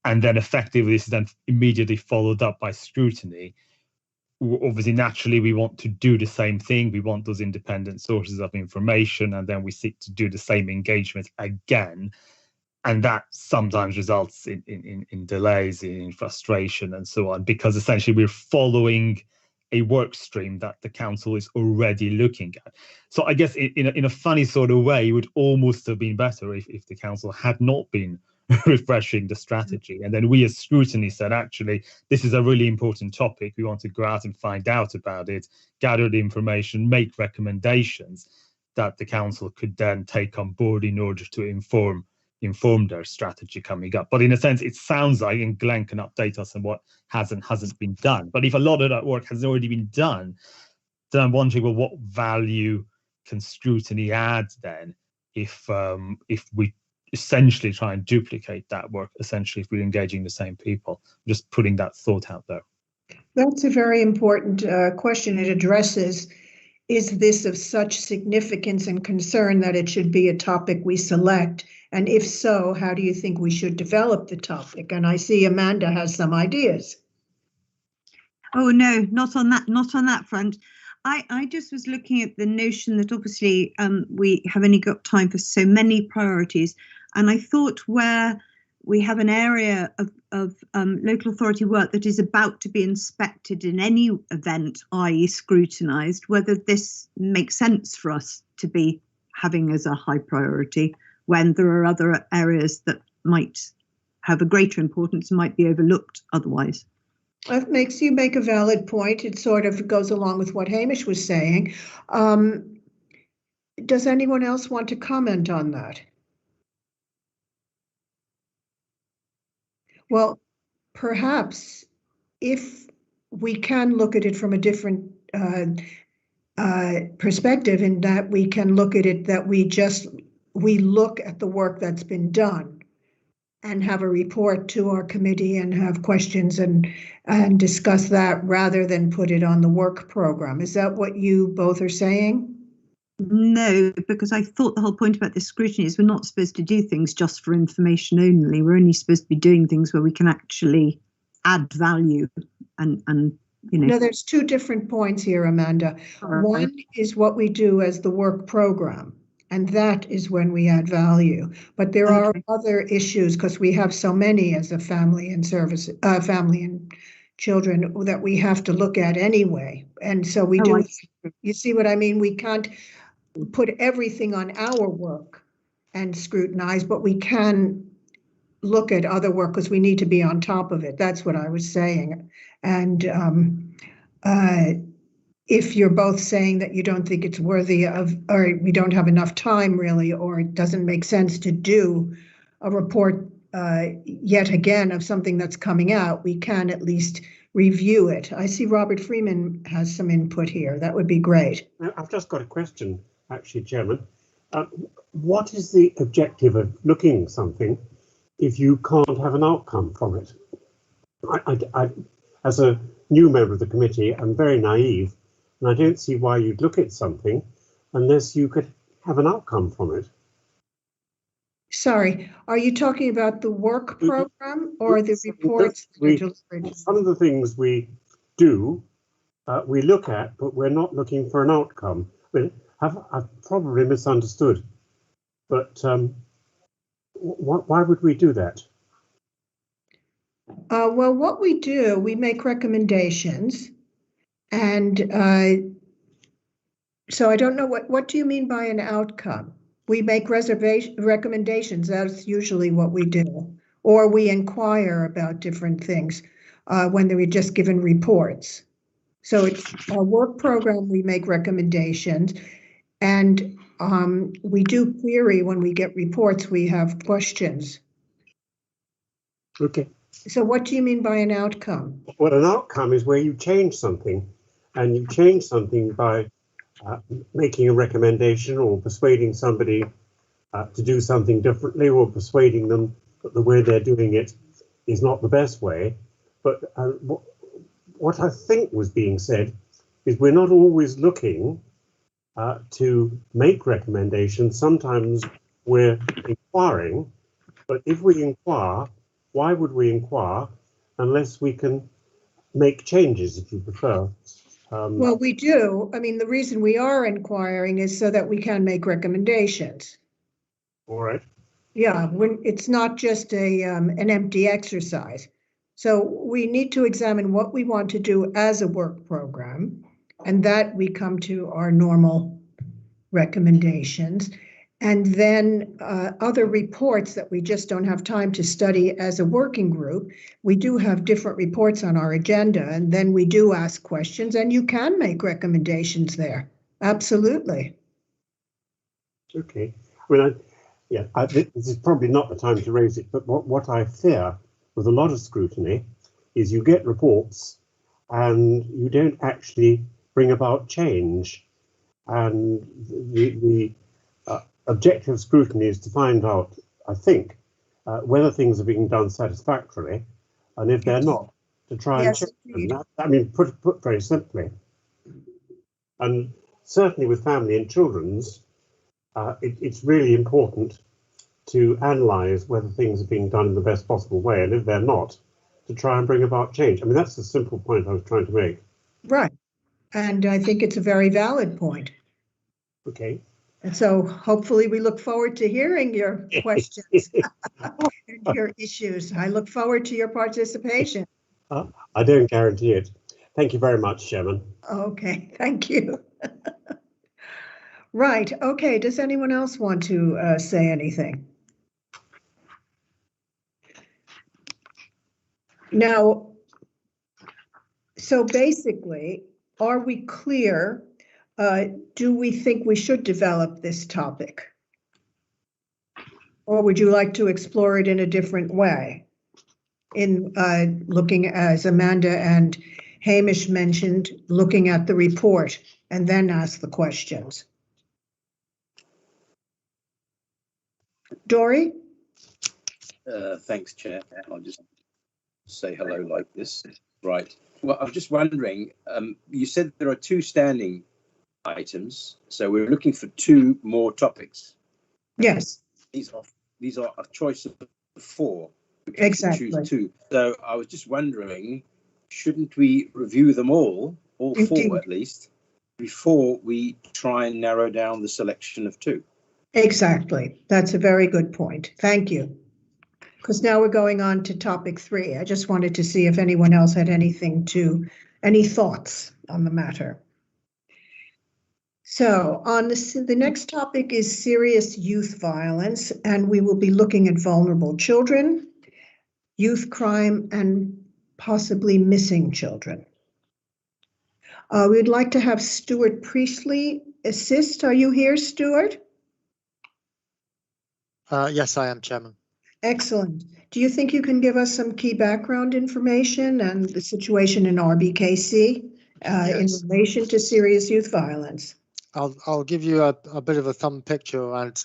And then effectively this is then immediately followed up by scrutiny. Obviously, naturally, we want to do the same thing. We want those independent sources of information, and then we seek to do the same engagement again. And that sometimes results in delays, in frustration, and so on, because essentially we're following a work stream that the council is already looking at. So I guess in a funny sort of way, it would almost have been better if the council had not been refreshing the strategy. And then we as scrutiny said, actually, this is a really important topic. We want to go out and find out about it, gather the information, make recommendations that the council could then take on board in order to inform their strategy coming up. But in a sense, it sounds like, and Glenn can update us on what hasn't been done. But if a lot of that work has already been done, then I'm wondering, well, what value can scrutiny add then if we essentially try and duplicate that work, essentially if we're engaging the same people? Just putting that thought out there. That's a very important question. It addresses, is this of such significance and concern that it should be a topic we select? And if so, how do you think we should develop the topic? And I see Amanda has some ideas. Oh no, not on that front. I just was looking at the notion that obviously we have only got time for so many priorities. And I thought where we have an area of local authority work that is about to be inspected in any event, i.e. scrutinised, whether this makes sense for us to be having as a high priority when there are other areas that might have a greater importance and might be overlooked otherwise. That makes you make a valid point. It sort of goes along with what Hamish was saying. Does anyone else want to comment on that? Well, perhaps if we can look at it from a different perspective, in that we can look at it that we look at the work that's been done and have a report to our committee and have questions and discuss that rather than put it on the work program. Is that what you both are saying? No, because I thought the whole point about this scrutiny is we're not supposed to do things just for information only. We're only supposed to be doing things where we can actually add value and you know. No, there's two different points here, Amanda. One is what we do as the work program, and that is when we add value. But there are other issues, because we have so many as a family and children that we have to look at anyway. And so we do. You see what I mean? We can't put everything on our work and scrutinize, but we can look at other work because we need to be on top of it. That's what I was saying. And if you're both saying that you don't think it's worthy of, or we don't have enough time really, or it doesn't make sense to do a report yet again of something that's coming out, we can at least review it. I see Robert Freeman has some input here. That would be great. I've just got a question, actually, Chairman. What is the objective of looking at something if you can't have an outcome from it? I, as a new member of the committee, I'm very naive, and I don't see why you'd look at something unless you could have an outcome from it. Sorry, are you talking about the work program or the reports? Some of the things we do, we look at, but we're not looking for an outcome. I mean, I've probably misunderstood, but why would we do that? Well, what we do, we make recommendations, and so I don't know what do you mean by an outcome? We make recommendations. That's usually what we do, or we inquire about different things when they were just given reports. So it's our work program. We make recommendations, and we do query when we get reports. We have questions. Okay. So what do you mean by an outcome? Well, an outcome is where you change something, and you change something by making a recommendation or persuading somebody to do something differently, or persuading them that the way they're doing it is not the best way. But what I think was being said is we're not always looking to make recommendations. Sometimes we're inquiring, but if we inquire, why would we inquire unless we can make changes, if you prefer? Well, we do. I mean, the reason we are inquiring is so that we can make recommendations. All right. Yeah, it's not just an empty exercise. So we need to examine what we want to do as a work program, and that we come to our normal recommendations. And then other reports that we just don't have time to study as a working group. We do have different reports on our agenda, and then we do ask questions, and you can make recommendations there. Absolutely. Okay. I mean, this is probably not the time to raise it, but what I fear with a lot of scrutiny is you get reports and you don't actually bring about change. And the objective scrutiny is to find out, I think, whether things are being done satisfactorily, and if they're not, to try and check them. I mean, put very simply. And certainly with family and children's, it's really important to analyse whether things are being done in the best possible way, and if they're not, to try and bring about change. I mean, that's the simple point I was trying to make. Right. And I think it's a very valid point. Okay. And so hopefully we look forward to hearing your questions and your issues. I look forward to your participation. I don't guarantee it. Thank you very much, Chairman. Okay, thank you. Right, okay, does anyone else want to say anything? Now, so basically, are we clear? Do we think we should develop this topic? Or would you like to explore it in a different way? In looking, as Amanda and Hamish mentioned, looking at the report and then ask the questions. Dory? Thanks, Chair. I'll just say hello like this. Right. Well, I was just wondering, you said there are 2 standing items, so we're looking for 2 more topics. Yes. These are a choice of 4. Exactly. Choose 2. So I was just wondering, shouldn't we review them all Indeed. 4 at least, before we try and narrow down the selection of 2? Exactly. That's a very good point. Thank you. Because now we're going on to topic 3. I just wanted to see if anyone else had any thoughts on the matter. So on the next topic is serious youth violence, and we will be looking at vulnerable children, youth crime, and possibly missing children. We'd like to have Stuart Priestley assist. Are you here, Stuart? Yes, I am, Chairman. Excellent. Do you think you can give us some key background information and the situation in RBKC in relation to serious youth violence? I'll give you a bit of a thumb picture around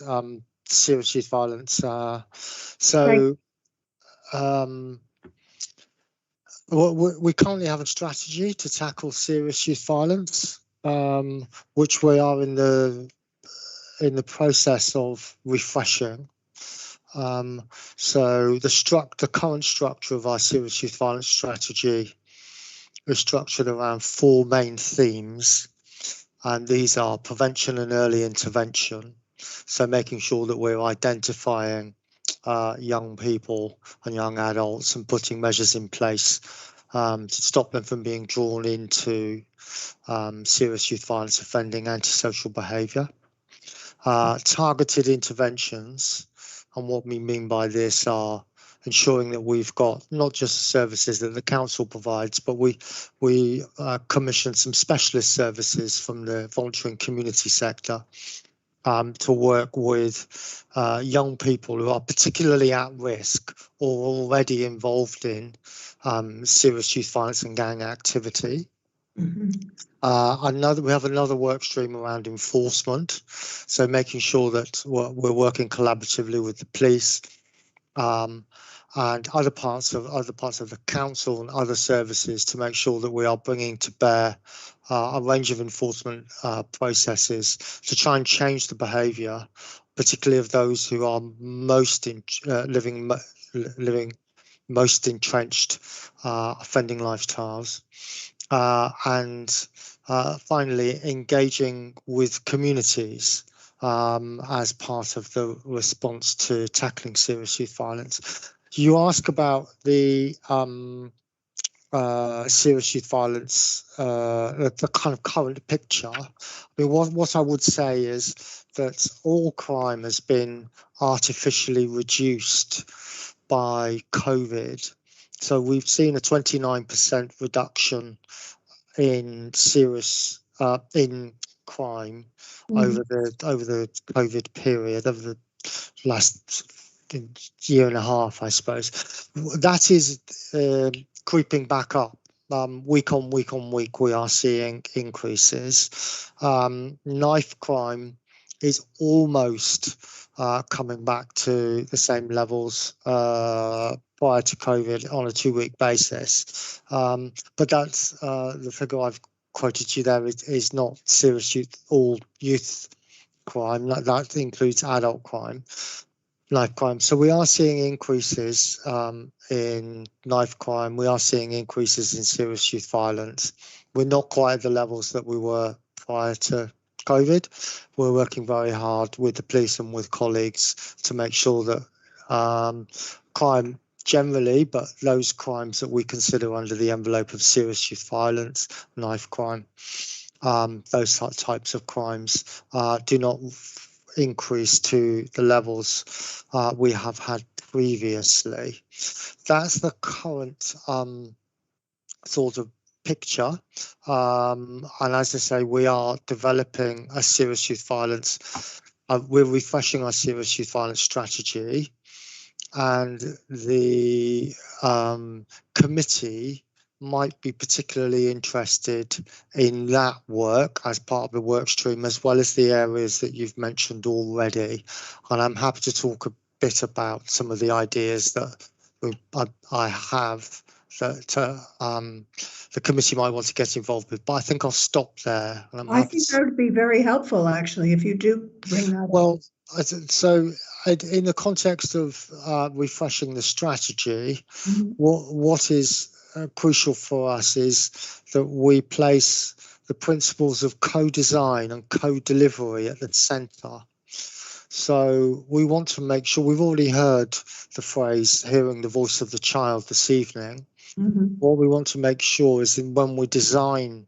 serious youth violence. We currently have a strategy to tackle serious youth violence, which we are in the process of refreshing. So the current structure of our serious youth violence strategy is structured around 4 main themes, and these are prevention and early intervention. So making sure that we're identifying young people and young adults and putting measures in place to stop them from being drawn into serious youth violence offending, antisocial behaviour. Targeted interventions, and what we mean by this are ensuring that we've got not just the services that the council provides, but we commission some specialist services from the voluntary and community sector to work with young people who are particularly at risk or already involved in serious youth violence and gang activity. Mm-hmm. We have another work stream around enforcement, so making sure that we're working collaboratively with the police and other parts of the council and other services to make sure that we are bringing to bear a range of enforcement processes to try and change the behaviour, particularly of those who are living most entrenched offending lifestyles. And finally, engaging with communities as part of the response to tackling serious youth violence. You ask about the serious youth violence, the kind of current picture. I mean, what I would say is that all crime has been artificially reduced by COVID. So we've seen a 29% reduction in serious in crime over the COVID period, over the last year and a half, I suppose. That is creeping back up. Week on week, we are seeing increases. Knife crime is almost coming back to the same levels prior to COVID on a 2-week basis. But that's the figure I've quoted you there is not serious youth crime. That includes adult crime, knife crime. So we are seeing increases in knife crime. We are seeing increases in serious youth violence. We're not quite at the levels that we were prior to COVID. We're working very hard with the police and with colleagues to make sure that crime generally, but those crimes that we consider under the envelope of serious youth violence, knife crime, those types of crimes do not increase to the levels we have had previously. That's the current sort of picture, and as I say, we are developing a serious youth violence. We're refreshing our serious youth violence strategy, and the committee might be particularly interested in that work as part of the work stream, as well as the areas that you've mentioned already. And I'm happy to talk a bit about some of the ideas that I have that the committee might want to get involved with. But I think I'll stop there. And I think that would be very helpful, actually, if you do bring that up. So in the context of refreshing the strategy, what is crucial for us is that we place the principles of co-design and co-delivery at the centre. So we want to make sure, we've already heard the phrase hearing the voice of the child this evening. What we want to make sure is when we design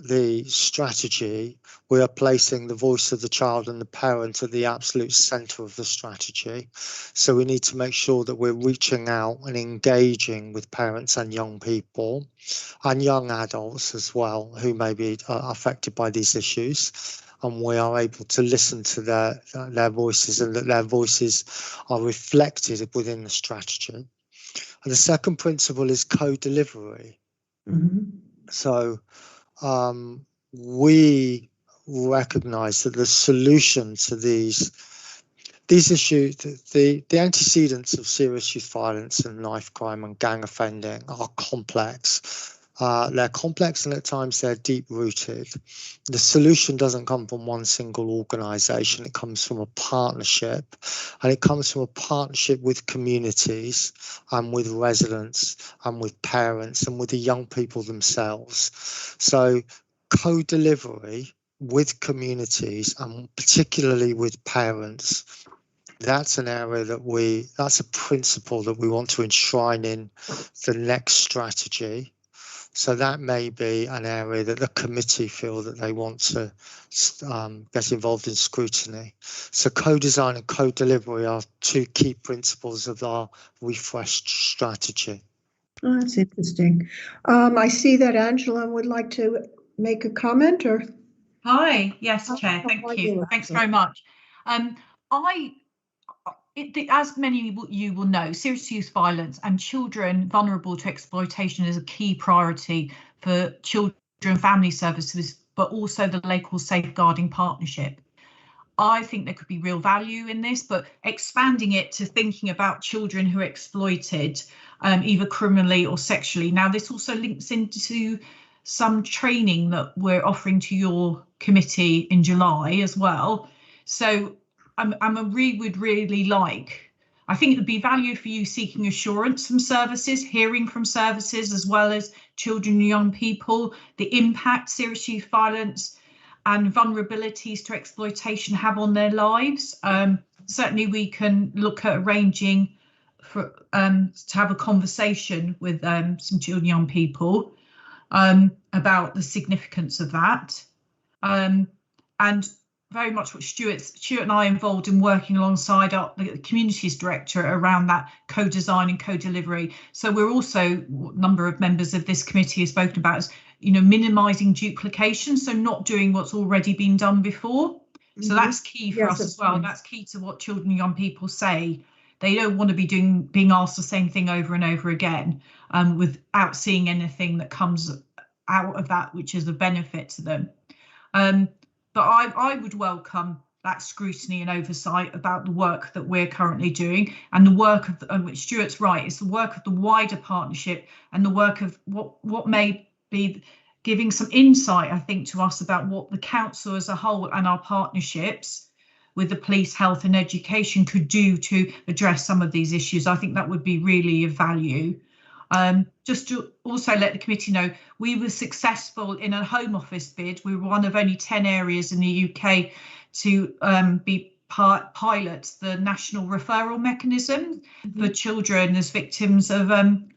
the strategy, we are placing the voice of the child and the parent at the absolute centre of the strategy. So we need to make sure that we're reaching out and engaging with parents and young people and young adults as well who may be affected by these issues. And we are able to listen to their voices, and that their voices are reflected within the strategy. And the second principle is co-delivery. Mhm. So we recognise that the solution to these issues, the antecedents of serious youth violence and knife crime and gang offending are complex. They're complex and at times they're deep-rooted. The solution doesn't come from one single organisation. It comes from a partnership, and it comes from a partnership with communities and with residents and with parents and with the young people themselves. So co-delivery with communities and particularly with parents, that's an area that's a principle that we want to enshrine in the next strategy. So that may be an area that the committee feel that they want to get involved in scrutiny. So co-design and co-delivery are two key principles of our refreshed strategy. Oh, that's interesting. I see that Angela would like to make a comment, or? Hi, yes, Chair, thank you. Thanks very much. As many of you will know, serious youth violence and children vulnerable to exploitation is a key priority for children and family services, but also the local safeguarding partnership. I think there could be real value in this, but expanding it to thinking about children who are exploited, either criminally or sexually. Now, this also links into some training that we're offering to your committee in July as well. So would really like, I think it would be value for you seeking assurance from services, hearing from services, as well as children and young people, the impact serious youth violence and vulnerabilities to exploitation have on their lives. Certainly we can look at arranging for to have a conversation with some children and young people about the significance of that. And very much what Stuart and I are involved in working alongside the communities director around that co-design and co-delivery. So we're also, a number of members of this committee have spoken about, is, minimising duplication, so not doing what's already been done before. Mm-hmm. So that's key for us as well. And that's key to what children and young people say. They don't want to be being asked the same thing over and over again, without seeing anything that comes out of that which is a benefit to them. But I would welcome that scrutiny and oversight about the work that we're currently doing, and the work of which Stuart's right, it's the work of the wider partnership and the work of what may be giving some insight, I think, to us about what the council as a whole and our partnerships with the police, health and education could do to address some of these issues. I think that would be really of value. Just to also let the committee know, we were successful in a Home Office bid. We were one of only 10 areas in the UK to be pilot the national referral mechanism for children as victims of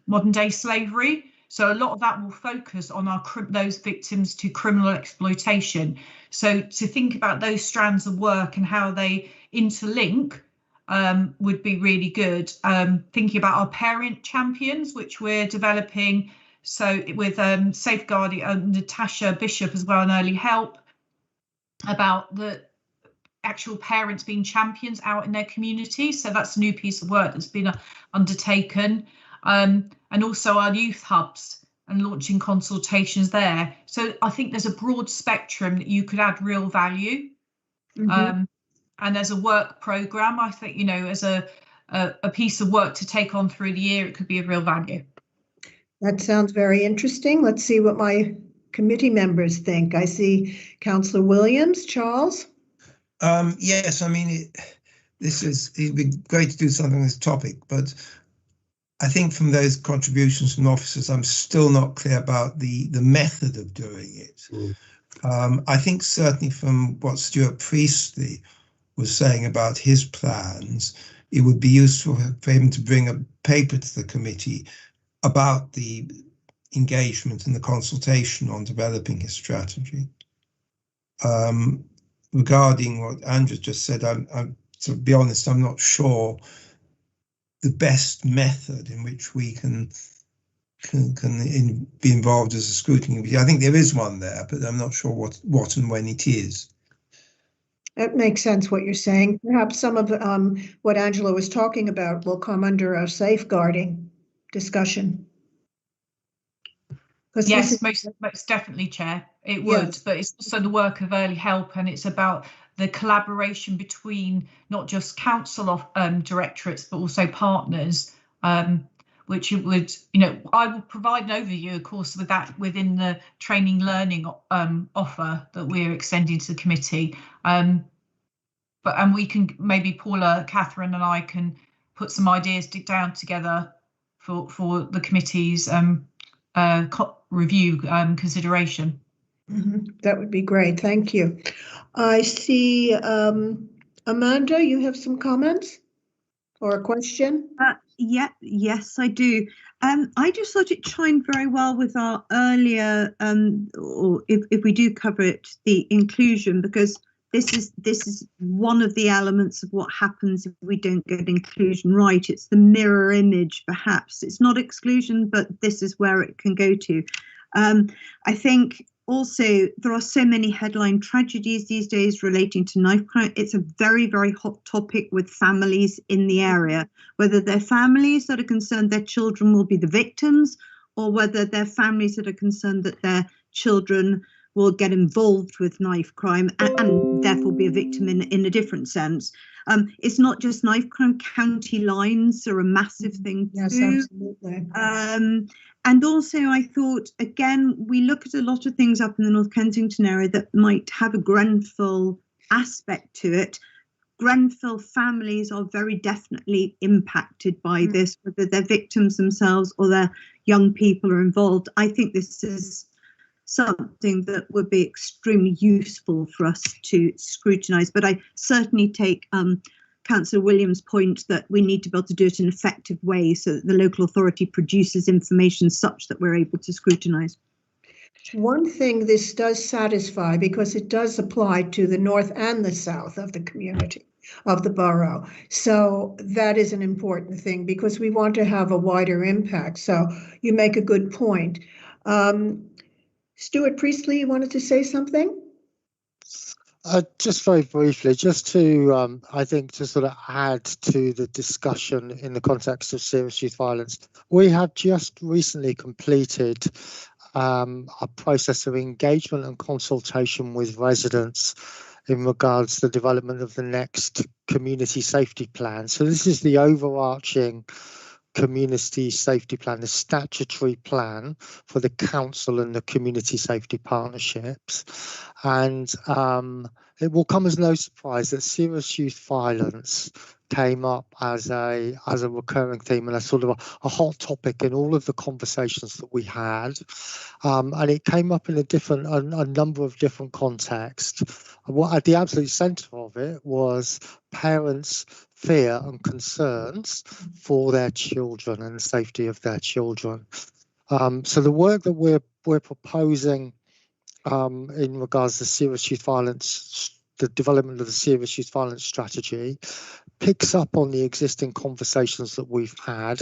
modern day slavery. So a lot of that will focus on those victims to criminal exploitation. So to think about those strands of work and how they interlink would be really good. Thinking about our parent champions, which we're developing, so with safeguarding Natasha Bishop as well, and Early Help, about the actual parents being champions out in their community. So that's a new piece of work that's been undertaken, and also our youth hubs and launching consultations there. So I think there's a broad spectrum that you could add real value. Mm-hmm. And as a work programme, I think, as a piece of work to take on through the year, it could be of real value. That sounds very interesting. Let's see what my committee members think. I see Councillor Williams. Charles? Yes, I mean, it'd be great to do something on this topic, but I think from those contributions from officers, I'm still not clear about the method of doing it. I think certainly from what Stuart Priestley was saying about his plans, it would be useful for him to bring a paper to the committee about the engagement and the consultation on developing a strategy. Regarding what Andrew just said, I'm to be honest, I'm not sure the best method in which we can be involved as a scrutiny committee. I think there is one there, but I'm not sure what and when it is. That makes sense what you're saying. Perhaps some of what Angela was talking about will come under a safeguarding discussion. Yes, most definitely, Chair. It would, yes. But it's also the work of early help, and it's about the collaboration between not just council directorates, but also partners, which it would, I will provide an overview, of course, with that within the training learning offer that we're extending to the committee. And we can maybe Paula, Catherine and I can put some ideas down together for the committee's review consideration. Mm-hmm. That would be great. Thank you. I see Amanda, you have some comments or a question? Yes, I do. I just thought it chimed very well with our earlier, or if we do cover it, the inclusion, because this is one of the elements of what happens if we don't get inclusion right. It's the mirror image, perhaps. It's not exclusion, but this is where it can go to. I think also there are so many headline tragedies these days relating to knife crime. It's a very, very hot topic with families in the area, whether they're families that are concerned their children will be the victims, or whether they're families that are concerned that their children will get involved with knife crime and therefore be a victim in a different sense. It's not just knife crime, county lines are a massive thing too. Yes, absolutely. And also I thought, again, we look at a lot of things up in the North Kensington area that might have a Grenfell aspect to it. Grenfell families are very definitely impacted by this, whether they're victims themselves or their young people are involved. I think this is something that would be extremely useful for us to scrutinise. But I certainly take Councillor Williams' point that we need to be able to do it in an effective way so that the local authority produces information such that we're able to scrutinise. One thing this does satisfy, because it does apply to the north and the south of the community, of the borough. So that is an important thing because we want to have a wider impact. So you make a good point. Stuart Priestley, you wanted to say something? Just very briefly, just to, I think, to sort of add to the discussion in the context of serious youth violence, we have just recently completed a process of engagement and consultation with residents in regards to the development of the next community safety plan. So this is the overarching community safety plan, the statutory plan for the council and the community safety partnerships. And it will come as no surprise that serious youth violence came up as a recurring theme and a sort of a hot topic in all of the conversations that we had. And it came up in a number of different contexts. What at the absolute centre of it was parents' fear and concerns for their children and the safety of their children. So the work that we're proposing in regards to serious youth violence, the development of the serious youth violence strategy, picks up on the existing conversations that we've had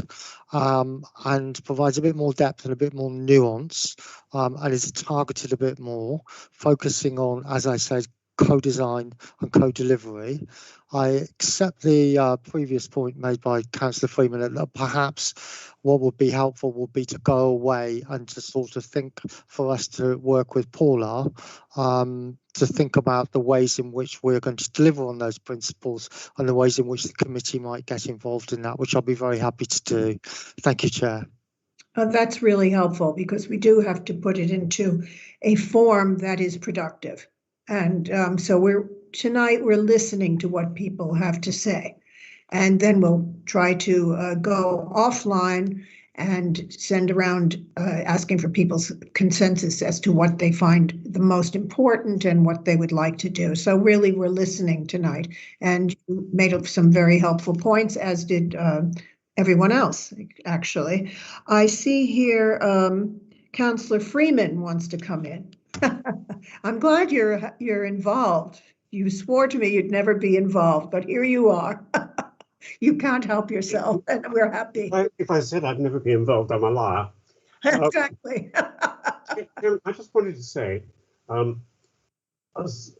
and provides a bit more depth and a bit more nuance and is targeted a bit more, focusing on, as I said, co-design and co-delivery. I accept the previous point made by Councillor Freeman that perhaps what would be helpful would be to go away and to sort of think for us to work with Paula to think about the ways in which we're going to deliver on those principles and the ways in which the committee might get involved in that, which I'll be very happy to do. Thank you, Chair. That's really helpful because we do have to put it into a form that is productive. And so tonight we're listening to what people have to say, and then we'll try to go offline and send around asking for people's consensus as to what they find the most important and what they would like to do. So really we're listening tonight, and you made some very helpful points, as did everyone else, actually. I see here Councillor Freeman wants to come in. I'm glad you're involved. You swore to me you'd never be involved, but here you are. You can't help yourself, and we're happy. If I said I'd never be involved, I'm a liar. Exactly. I just wanted to say, I was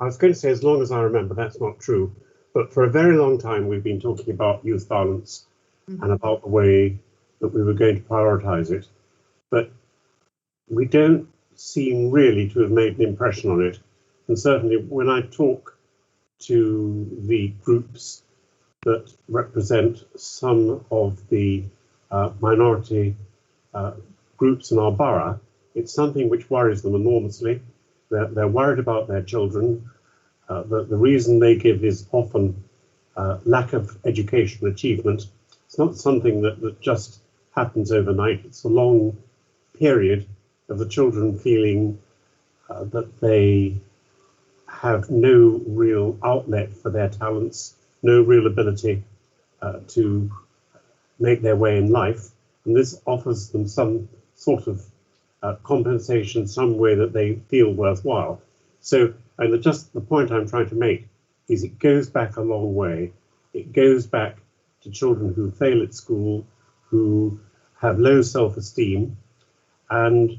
going to say as long as I remember, that's not true, but for a very long time we've been talking about youth violence and about the way that we were going to prioritise it, but we don't seem really to have made an impression on it. And certainly when I talk to the groups that represent some of the minority groups in our borough, it's something which worries them enormously. They're worried about their children. The reason they give is often lack of educational achievement. It's not something that just happens overnight. It's a long period of the children feeling that they have no real outlet for their talents, no real ability to make their way in life. And this offers them some sort of compensation, some way that they feel worthwhile. So, and just the point I'm trying to make is it goes back a long way. It goes back to children who fail at school, who have low self-esteem, and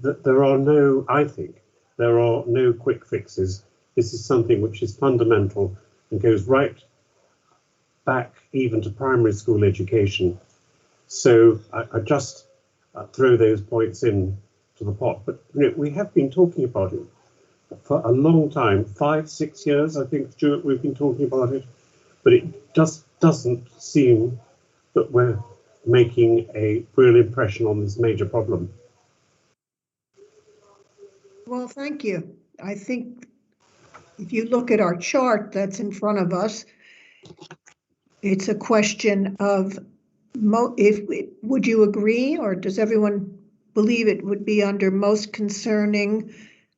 there are no, I think, there are no quick fixes. This is something which is fundamental and goes right back even to primary school education. So I just throw those points in to the pot. But you know, we have been talking about it for a long time, 5-6 years, I think, Stuart, we've been talking about it. But it just doesn't seem that we're making a real impression on this major problem. Well, thank you. I think if you look at our chart that's in front of us, it's a question of would you agree, or does everyone believe it would be under most concerning,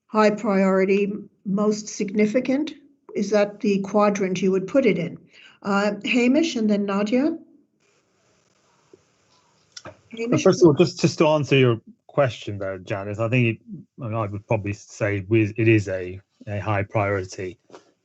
high priority, most significant? Is that the quadrant you would put it in? Hamish and then Nadia. Hamish? First of all, just to answer your question there, Janice, I think I would probably say it is a high priority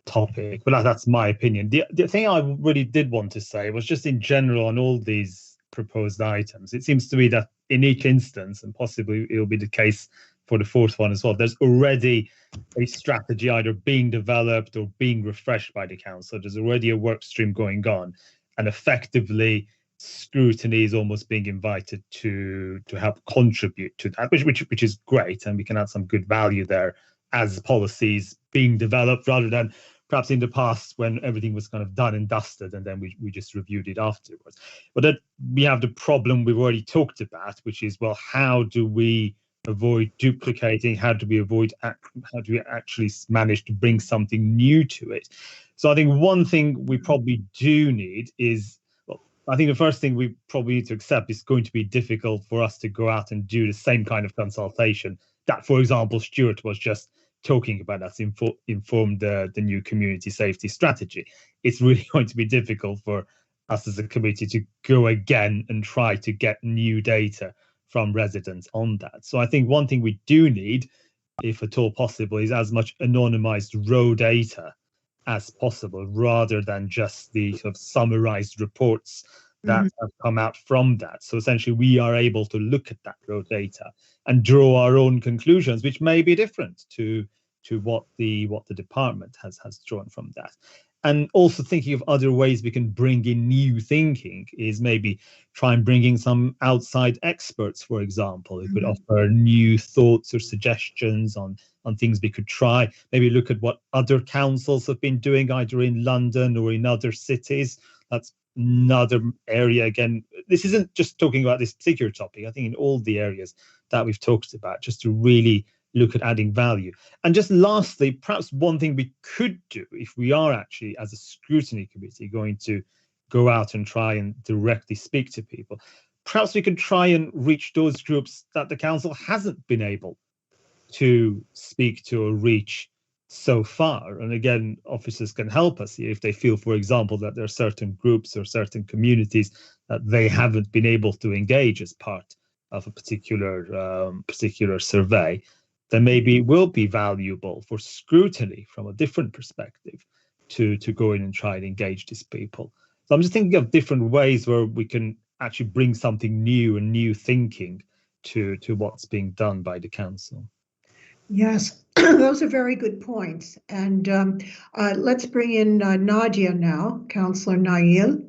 topic, but that's my opinion. The thing I really did want to say was just in general on all these proposed items, it seems to me that in each instance, and possibly it will be the case for the fourth one as well, there's already a strategy either being developed or being refreshed by the council. There's already a work stream going on, and effectively scrutiny is almost being invited to help contribute to that, which is great, and we can add some good value there as policies being developed, rather than perhaps in the past when everything was kind of done and dusted and then we just reviewed it afterwards. But then we have the problem we've already talked about, which is, well, how do we avoid duplicating? How do we actually manage to bring something new to it? So I think one thing we probably do need is, well, I think the first thing we probably need to accept is going to be difficult for us to go out and do the same kind of consultation that, for example, Stuart was just talking about, that's informed the new community safety strategy. It's really going to be difficult for us as a committee to go again and try to get new data from residents on that. So I think one thing we do need, if at all possible, is as much anonymized raw data as possible, rather than just the sort of summarized reports that have come out from that. So essentially we are able to look at that raw data and draw our own conclusions, which may be different to what the department has drawn from that. And also thinking of other ways we can bring in new thinking is maybe try and bring in some outside experts, for example, who could offer new thoughts or suggestions on things we could try. Maybe look at what other councils have been doing either in London or in other cities. That's another area. Again, this isn't just talking about this particular topic. I think in all the areas that we've talked about, just to really look at adding value. And just lastly, perhaps one thing we could do if we are actually, as a scrutiny committee, going to go out and try and directly speak to people, perhaps we could try and reach those groups that the council hasn't been able to speak to or reach so far. And again, officers can help us here if they feel, for example, that there are certain groups or certain communities that they haven't been able to engage as part of a particular survey, then maybe it will be valuable for scrutiny from a different perspective to go in and try and engage these people. So I'm just thinking of different ways where we can actually bring something new and new thinking to what's being done by the council. Yes, those are very good points. And let's bring in Nadia now, Councillor Nail.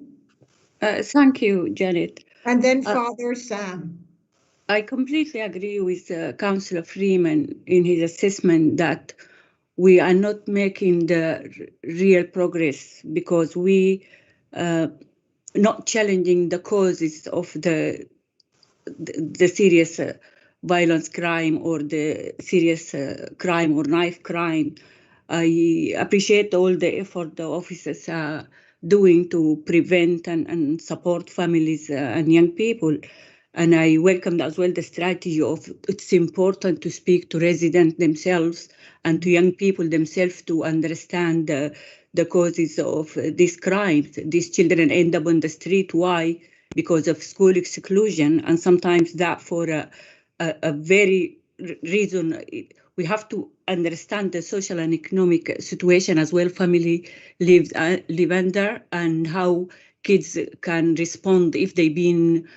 Thank you, Janet. And then Father Sam. I completely agree with Councillor Freeman in his assessment that we are not making the real progress because we not challenging the causes of the serious violence crime or the serious crime or knife crime. I appreciate all the effort the officers are doing to prevent and support families and young people. And I welcomed as well the strategy of it's important to speak to residents themselves and to young people themselves to understand the causes of these crimes. These children end up on the street. Why? Because of school exclusion. And sometimes that for a very reason, we have to understand the social and economic situation as well family live under and how kids can respond if they've been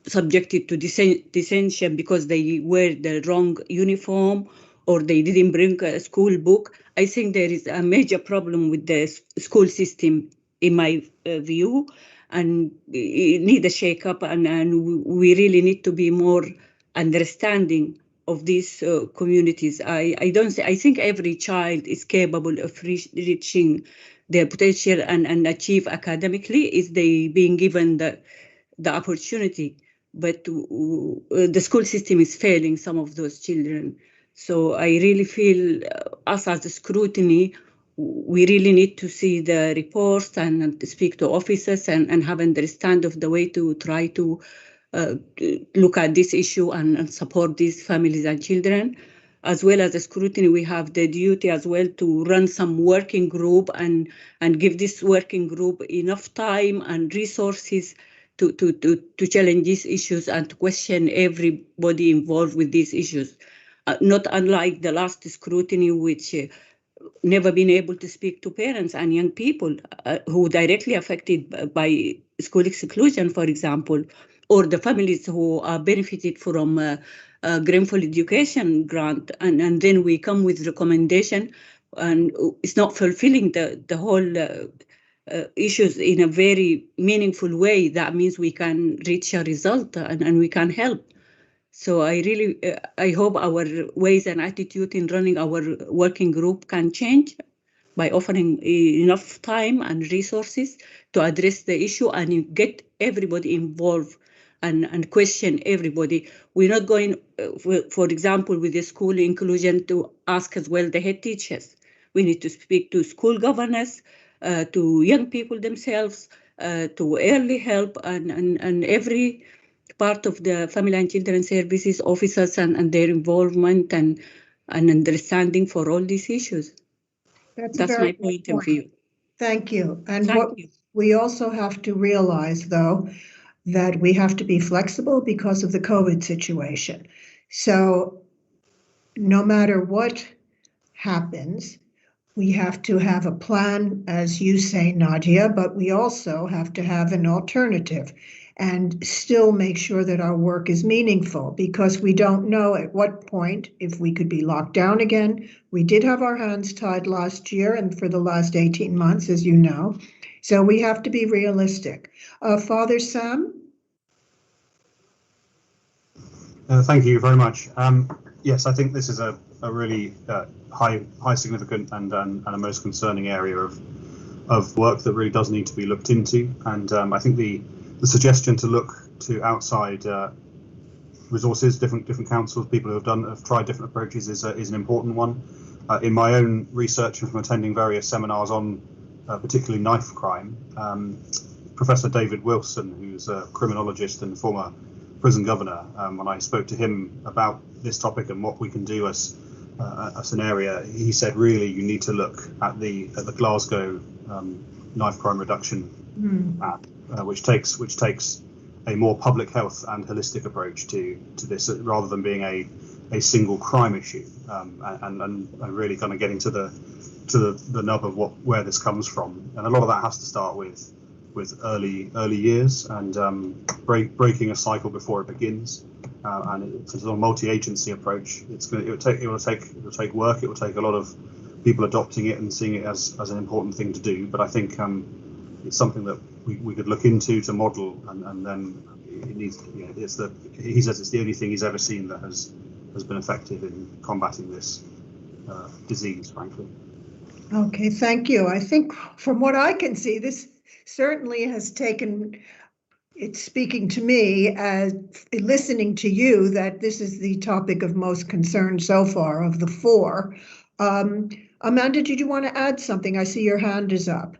subjected to detention because they wear the wrong uniform or they didn't bring a school book. I think there is a major problem with the school system in my view, and it needs a shake-up, and we really need to be more understanding of these communities. I think every child is capable of reaching their potential and achieve academically if they being given the opportunity, but the school system is failing some of those children. So I really feel us as a scrutiny, we really need to see the reports and speak to officers and have understand of the way to try to look at this issue and support these families and children. As well as the scrutiny, we have the duty as well to run some working group and give this working group enough time and resources to challenge these issues and to question everybody involved with these issues. Not unlike the last scrutiny, which never been able to speak to parents and young people who directly affected by school exclusion, for example, or the families who are benefited from a Greenfield Education grant, and then we come with recommendation, and it's not fulfilling the whole issues in a very meaningful way. That means we can reach a result and we can help. So I really, I hope our ways and attitude in running our working group can change by offering enough time and resources to address the issue and get everybody involved and question everybody. We're not going, for example, with the school inclusion to ask as well the head teachers. We need to speak to school governors, to young people themselves, to early help and every part of the family and children services officers and their involvement and understanding for all these issues. That's my point of view. Thank you. And we also have to realize, though, that we have to be flexible because of the COVID situation. So no matter what happens, we have to have a plan, as you say, Nadia, but we also have to have an alternative and still make sure that our work is meaningful, because we don't know at what point, if we could be locked down again. We did have our hands tied last year and for the last 18 months, as you know. So we have to be realistic. Father Sam? Thank you very much. Yes, I think this is a really high significant and a most concerning area of work that really does need to be looked into. And I think the suggestion to look to outside resources, different councils, people who have tried different approaches is an important one. In my own research and from attending various seminars on particularly knife crime, Professor David Wilson, who's a criminologist and former prison governor, when I spoke to him about this topic and what we can do as an area, he said really you need to look at the Glasgow knife crime reduction map, which takes more public health and holistic approach to this, rather than being a single crime issue, and really kind of getting to the nub of where this comes from. And a lot of that has to start with early years and breaking a cycle before it begins. And it's a sort of multi-agency approach. It will take work. It will take a lot of people adopting it and seeing it as an important thing to do. But I think it's something that we could look into to model, and then it needs. You know, he says it's the only thing he's ever seen that has been effective in combating this disease, frankly. Okay, thank you. I think from what I can see, this certainly has taken. It's speaking to me as listening to you that this is the topic of most concern so far of the four. Amanda, did you want to add something? I see your hand is up.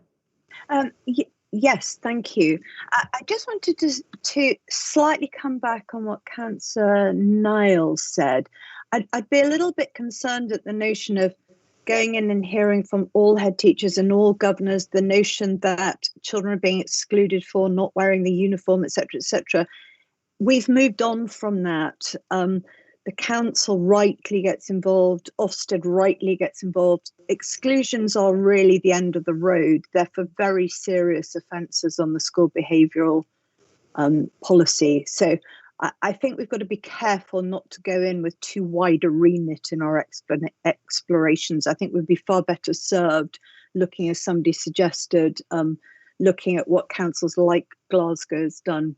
Yes, thank you. I just wanted to slightly come back on what Councillor Niles said. I'd be a little bit concerned at the notion of going in and hearing from all head teachers and all governors the notion that children are being excluded for not wearing the uniform, etc., etc. We've moved on from that. The council rightly gets involved, Ofsted rightly gets involved. Exclusions are really the end of the road. They're for very serious offences on the school behavioural policy. So I think we've got to be careful not to go in with too wide a remit in our explorations. I think we'd be far better served looking, as somebody suggested, looking at what councils like Glasgow has done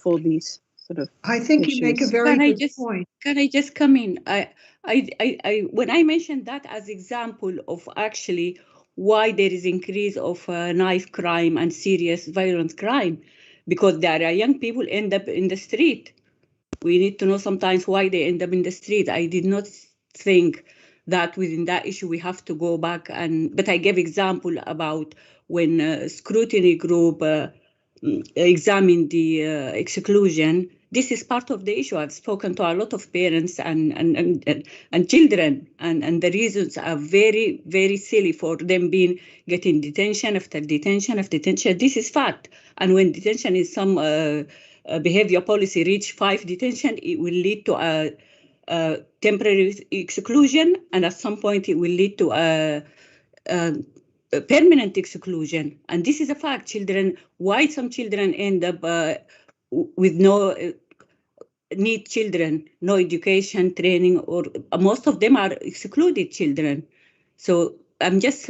for these sort of I think issues. You make a very good point. Can I just come in? When I mentioned that as example of actually why there is increase of knife crime and serious violent crime, because there are young people end up in the street. We need to know sometimes why they end up in the street. I did not think that within that issue we have to go back but I gave example about when scrutiny group examined the exclusion. This is part of the issue. I've spoken to a lot of parents and children, and the reasons are very, very silly for them getting detention after detention after detention. This is fact. And when detention is some behavior policy reach 5 detention, it will lead to a temporary exclusion, and at some point it will lead to a permanent exclusion. And this is a fact. Why some children end up with no no education, training, or most of them are excluded children. So I'm just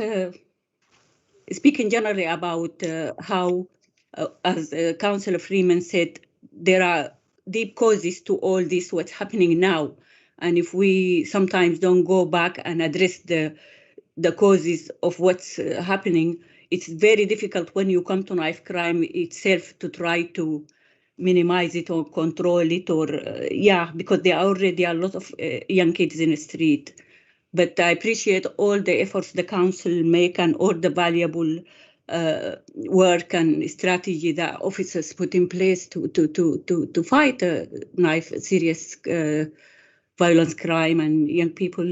speaking generally about how, as Councillor Freeman said, there are deep causes to all this, what's happening now. And if we sometimes don't go back and address the causes of what's happening, it's very difficult when you come to knife crime itself to try to minimize it or control it, or because there are already a lot of young kids in the street. But I appreciate all the efforts the council make and all the valuable work and strategy that officers put in place to fight serious violence crime and young people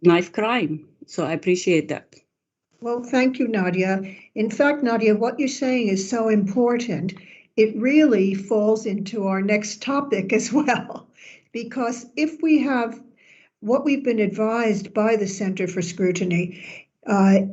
knife crime. So I appreciate that. Well, thank you, Nadia. In fact, Nadia, what you're saying is so important. It really falls into our next topic as well, because if we have what we've been advised by the Center for Scrutiny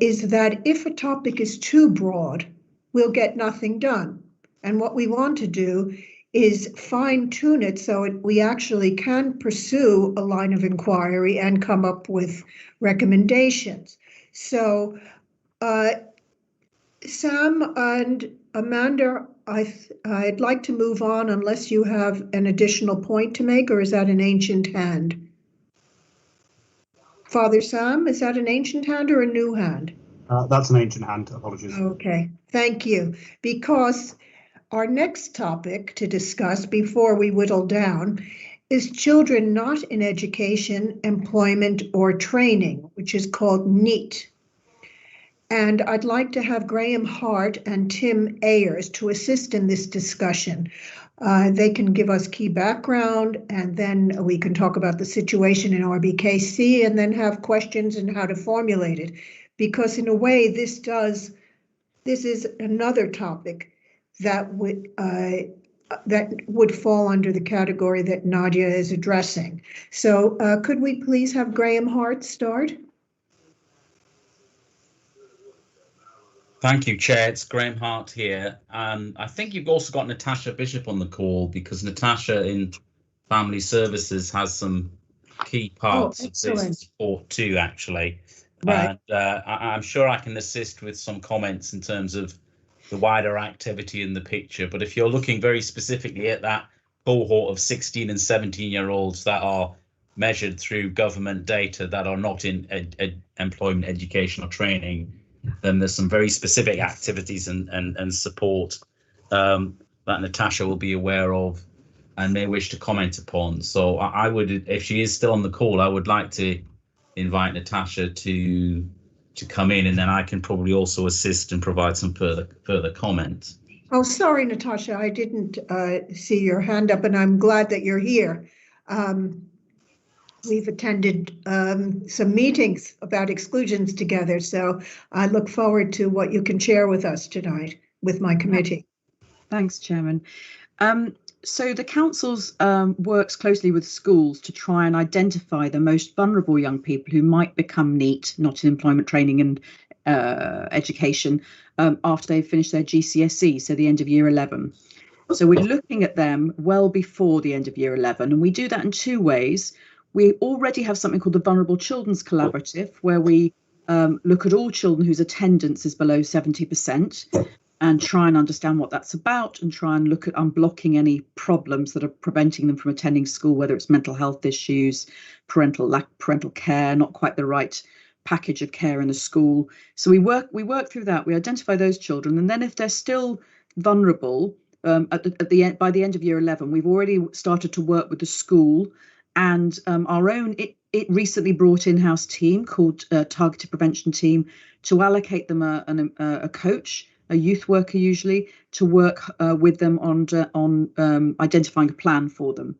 is that if a topic is too broad, we'll get nothing done. And what we want to do is fine tune it so we actually can pursue a line of inquiry and come up with recommendations. So Sam and Amanda, I'd like to move on unless you have an additional point to make, or is that an ancient hand? Father Sam, is that an ancient hand or a new hand? That's an ancient hand, apologies. Okay, thank you. Because our next topic to discuss before we whittle down is children not in education, employment, or training, which is called NEET. And I'd like to have Graham Hart and Tim Ayers to assist in this discussion. They can give us key background, and then we can talk about the situation in RBKC and then have questions and how to formulate it. Because in a way, this is another topic that that would fall under the category that Nadia is addressing. So could we please have Graham Hart start? Thank you, Chair. It's Graham Hart here. I think you've also got Natasha Bishop on the call, because Natasha in Family Services has some key parts of this support too, actually. Right. And I'm sure I can assist with some comments in terms of the wider activity in the picture. But if you're looking very specifically at that cohort of 16 and 17-year-olds that are measured through government data that are not in employment, education or training, then there's some very specific activities and support that Natasha will be aware of and may wish to comment upon. So I would, if she is still on the call, I would like to invite Natasha to come in, and then I can probably also assist and provide some further comment. Oh, sorry, Natasha, I didn't see your hand up, and I'm glad that you're here. We've attended some meetings about exclusions together, so I look forward to what you can share with us tonight with my committee. Thanks, Chairman. So the council's works closely with schools to try and identify the most vulnerable young people who might become NEET, not in employment training and education, after they've finished their GCSE, so the end of year 11. So we're looking at them well before the end of year 11, and we do that in two ways. We already have something called the Vulnerable Children's Collaborative, where we look at all children whose attendance is below 70%. And try and understand what that's about, and try and look at unblocking any problems that are preventing them from attending school, whether it's mental health issues, parental care, not quite the right package of care in the school. So we work through that. We identify those children, and then if they're still vulnerable by the end of year 11, we've already started to work with the school and our own it recently brought in-house team called Targeted Prevention Team to allocate them a coach, a youth worker usually, to work with them on identifying a plan for them.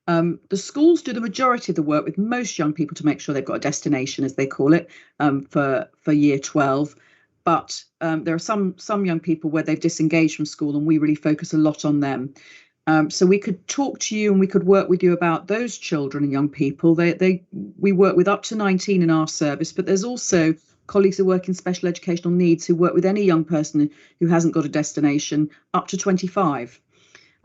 The schools do the majority of the work with most young people to make sure they've got a destination, as they call it, for year 12. But there are some young people where they've disengaged from school, and we really focus a lot on them. So we could talk to you and we could work with you about those children and young people. We work with up to 19 in our service, but there's also colleagues who work in special educational needs who work with any young person who hasn't got a destination up to 25.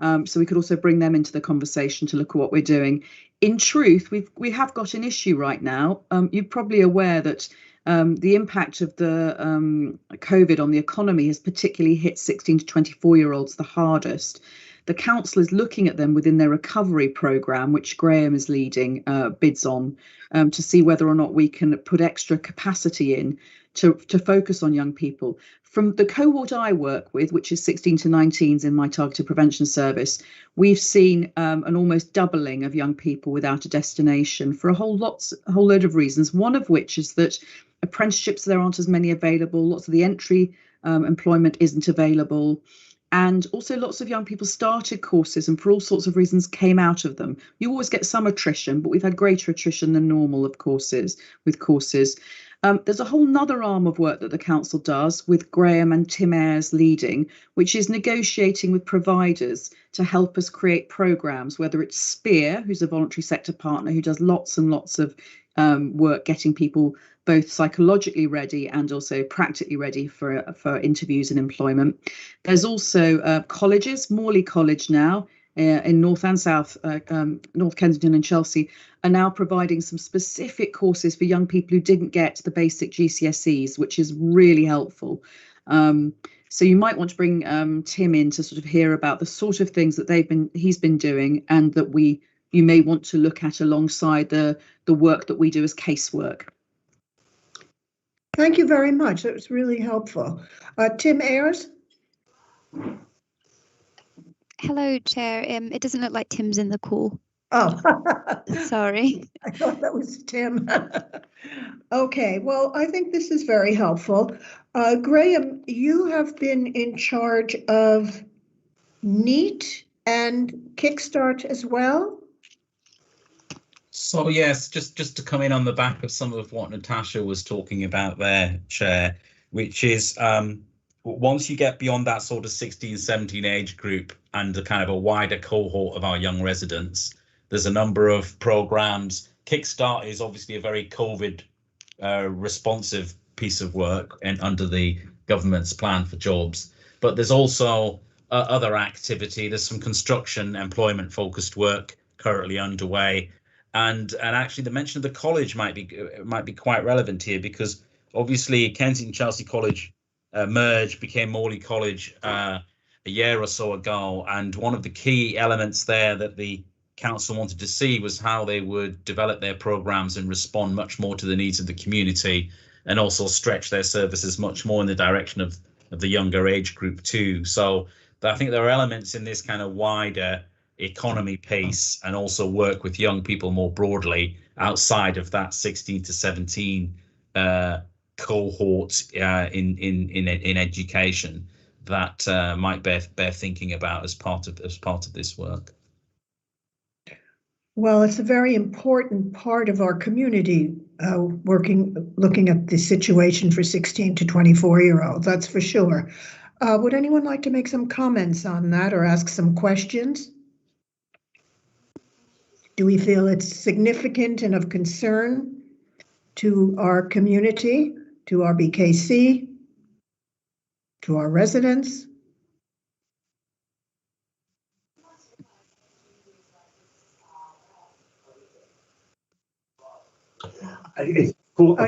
So we could also bring them into the conversation to look at what we're doing. In truth, we have got an issue right now. You're probably aware that the impact of the COVID on the economy has particularly hit 16 to 24-year-olds the hardest. The council is looking at them within their recovery programme, which Graham is leading bids on, to see whether or not we can put extra capacity in to focus on young people. From the cohort I work with, which is 16 to 19s in my targeted prevention service, we've seen an almost doubling of young people without a destination for a whole load of reasons, one of which is that apprenticeships, there aren't as many available, lots of the entry employment isn't available. And also lots of young people started courses and for all sorts of reasons came out of them. You always get some attrition, but we've had greater attrition than normal with courses. There's a whole nother arm of work that the council does with Graham and Tim Ayres leading, which is negotiating with providers to help us create programmes, whether it's Spear, who's a voluntary sector partner who does lots and lots of work getting people both psychologically ready and also practically ready for interviews and employment. There's also colleges, Morley College now in North and South, North Kensington and Chelsea, are now providing some specific courses for young people who didn't get the basic GCSEs, which is really helpful. So you might want to bring Tim in to sort of hear about the sort of things that he's been doing, and that you may want to look at alongside the work that we do as casework. Thank you very much. That was really helpful. Tim Ayres. Hello, Chair. It doesn't look like Tim's in the call. Oh, sorry. I thought that was Tim. Okay, well, I think this is very helpful. Graham, you have been in charge of NEET and Kickstart as well. So yes, just to come in on the back of some of what Natasha was talking about there, Chair, which is once you get beyond that sort of 16, 17 age group and the kind of a wider cohort of our young residents, there's a number of programs. Kickstart is obviously a very COVID responsive piece of work and under the government's plan for jobs. But there's also other activity. There's some construction, employment focused work currently underway. And actually the mention of the college might be quite relevant here, because obviously Kensington Chelsea College merged, became Morley College a year or so ago. And one of the key elements there that the council wanted to see was how they would develop their programs and respond much more to the needs of the community, and also stretch their services much more in the direction of the younger age group too. So I think there are elements in this kind of wider economy piece, and also work with young people more broadly outside of that 16 to 17 cohort in education that might bear thinking about as part of this work. Well, it's a very important part of our community, looking at the situation for 16 to 24-year-olds, that's for sure. Would anyone like to make some comments on that or ask some questions? Do we feel it's significant and of concern to our community, to our BKC, to our residents?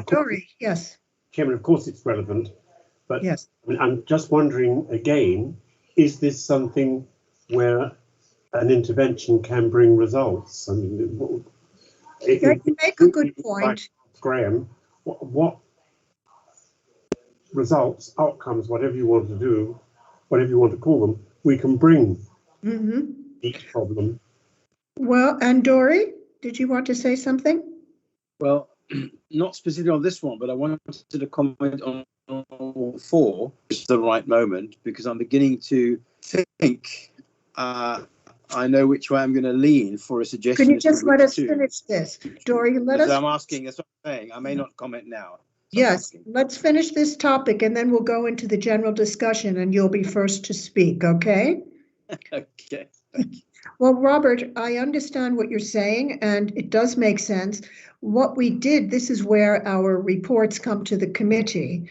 Dory, yes. Chairman, of course it's relevant, but yes. I mean, I'm just wondering again, is this something where an intervention can bring results? I mean, you make a good point. Graham, what results, outcomes, whatever you want to do, whatever you want to call them, we can bring each problem. Well, and Dory, did you want to say something? Well, not specifically on this one, but I wanted to comment on all four. It's the right moment, because I'm beginning to think I know which way I'm going to lean for a suggestion. Can you just let us finish this, Dory? Let us. I'm asking. That's what I'm saying. I may not comment now. Yes, let's finish this topic and then we'll go into the general discussion, and you'll be first to speak. Okay. Okay. Well, Robert, I understand what you're saying, and it does make sense. What we did, this is where our reports come to the committee.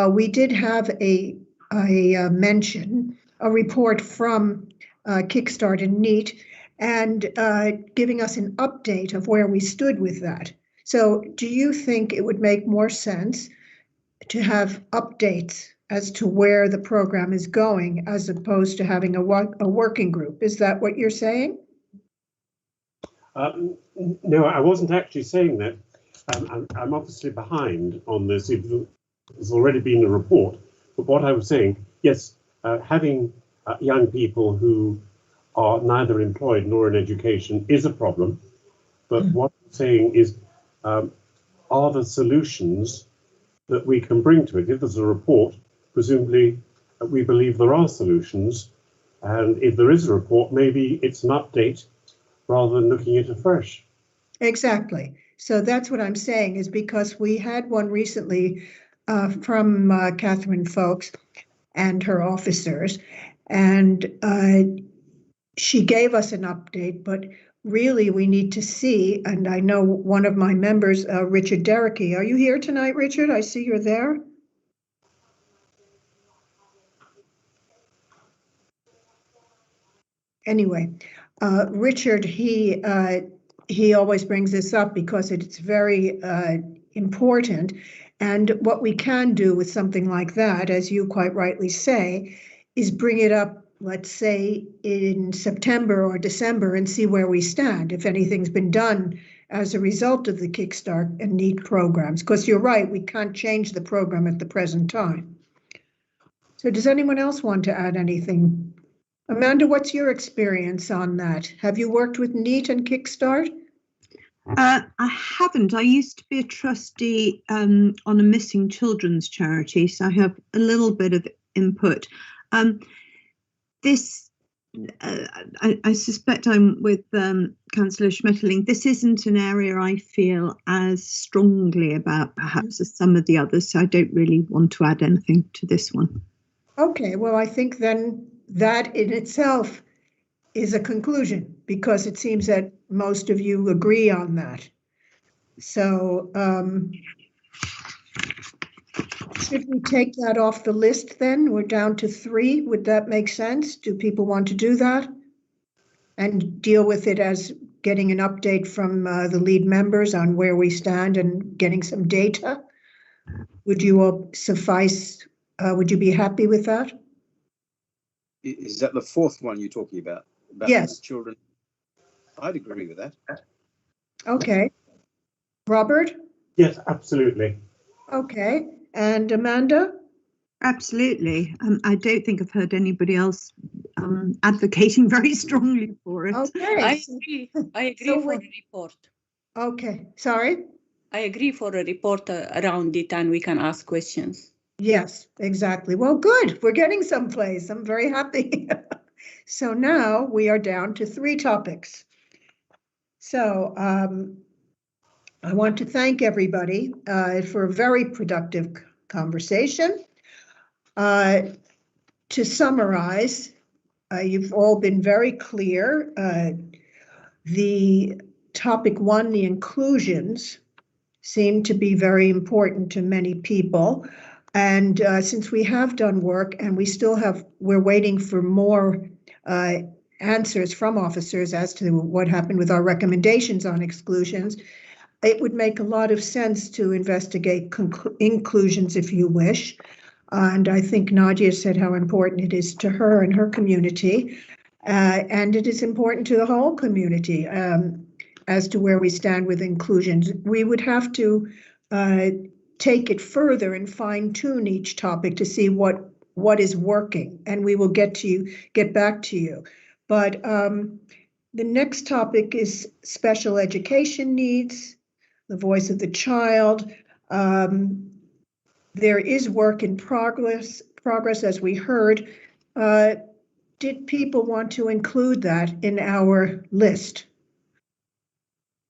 We did have a report from Kickstart and NEET, and giving us an update of where we stood with that. So do you think it would make more sense to have updates as to where the program is going, as opposed to having a working group? Is that what you're saying? No, I wasn't actually saying that. I'm obviously behind on this. There's already been a report. But what I was saying, yes, having young people who are neither employed nor in education is a problem. But what I'm saying is, are there solutions that we can bring to it? If there's a report, presumably we believe there are solutions. And if there is a report, maybe it's an update rather than looking at it afresh. Exactly. So that's what I'm saying, is because we had one recently from Catherine Folks and her officers, and she gave us an update, but really we need to see, and I know one of my members, Richard Derricky, are you here tonight, Richard? I see you're there. Anyway, Richard, he always brings this up because it's very important. And what we can do with something like that, as you quite rightly say, is bring it up, let's say, in September or December and see where we stand, if anything's been done as a result of the Kickstart and NEET programs. Because you're right, we can't change the program at the present time. So does anyone else want to add anything? Amanda, what's your experience on that? Have you worked with NEET and Kickstart? I haven't. I used to be a trustee on a missing children's charity, so I have a little bit of input. I suspect I'm with Councillor Schmetterling. This isn't an area I feel as strongly about perhaps as some of the others, so I don't really want to add anything to this one. Okay, well, I think then that in itself is a conclusion, because it seems that most of you agree on that. So should we take that off the list then? We're down to 3. Would that make sense? Do people want to do that? And deal with it as getting an update from the lead members on where we stand and getting some data? Would you all suffice? Would you be happy with that? Is that the 4th one you're talking about? Yes. Children. I'd agree with that. Okay. Robert? Yes, absolutely. Okay. And Amanda? Absolutely. I don't think I've heard anybody else advocating very strongly for it. Okay. I agree. I agree for a report. Okay. Sorry? I agree for a report around it, and we can ask questions. Yes, exactly. Well, good. We're getting someplace. I'm very happy. So now we are down to 3 topics. So I want to thank everybody for a very productive conversation. To summarize, you've all been very clear. The topic 1, the inclusions, seem to be very important to many people. And since we have done work and we're waiting for more answers from officers as to what happened with our recommendations on exclusions, it would make a lot of sense to investigate inclusions if you wish. And I think Nadia said how important it is to her and her community. And it is important to the whole community as to where we stand with inclusions. We would have to take it further and fine tune each topic to see what is working, and we will get back to you. But the next topic is special education needs, the voice of the child. There is work in progress as we heard. Did people want to include that in our list?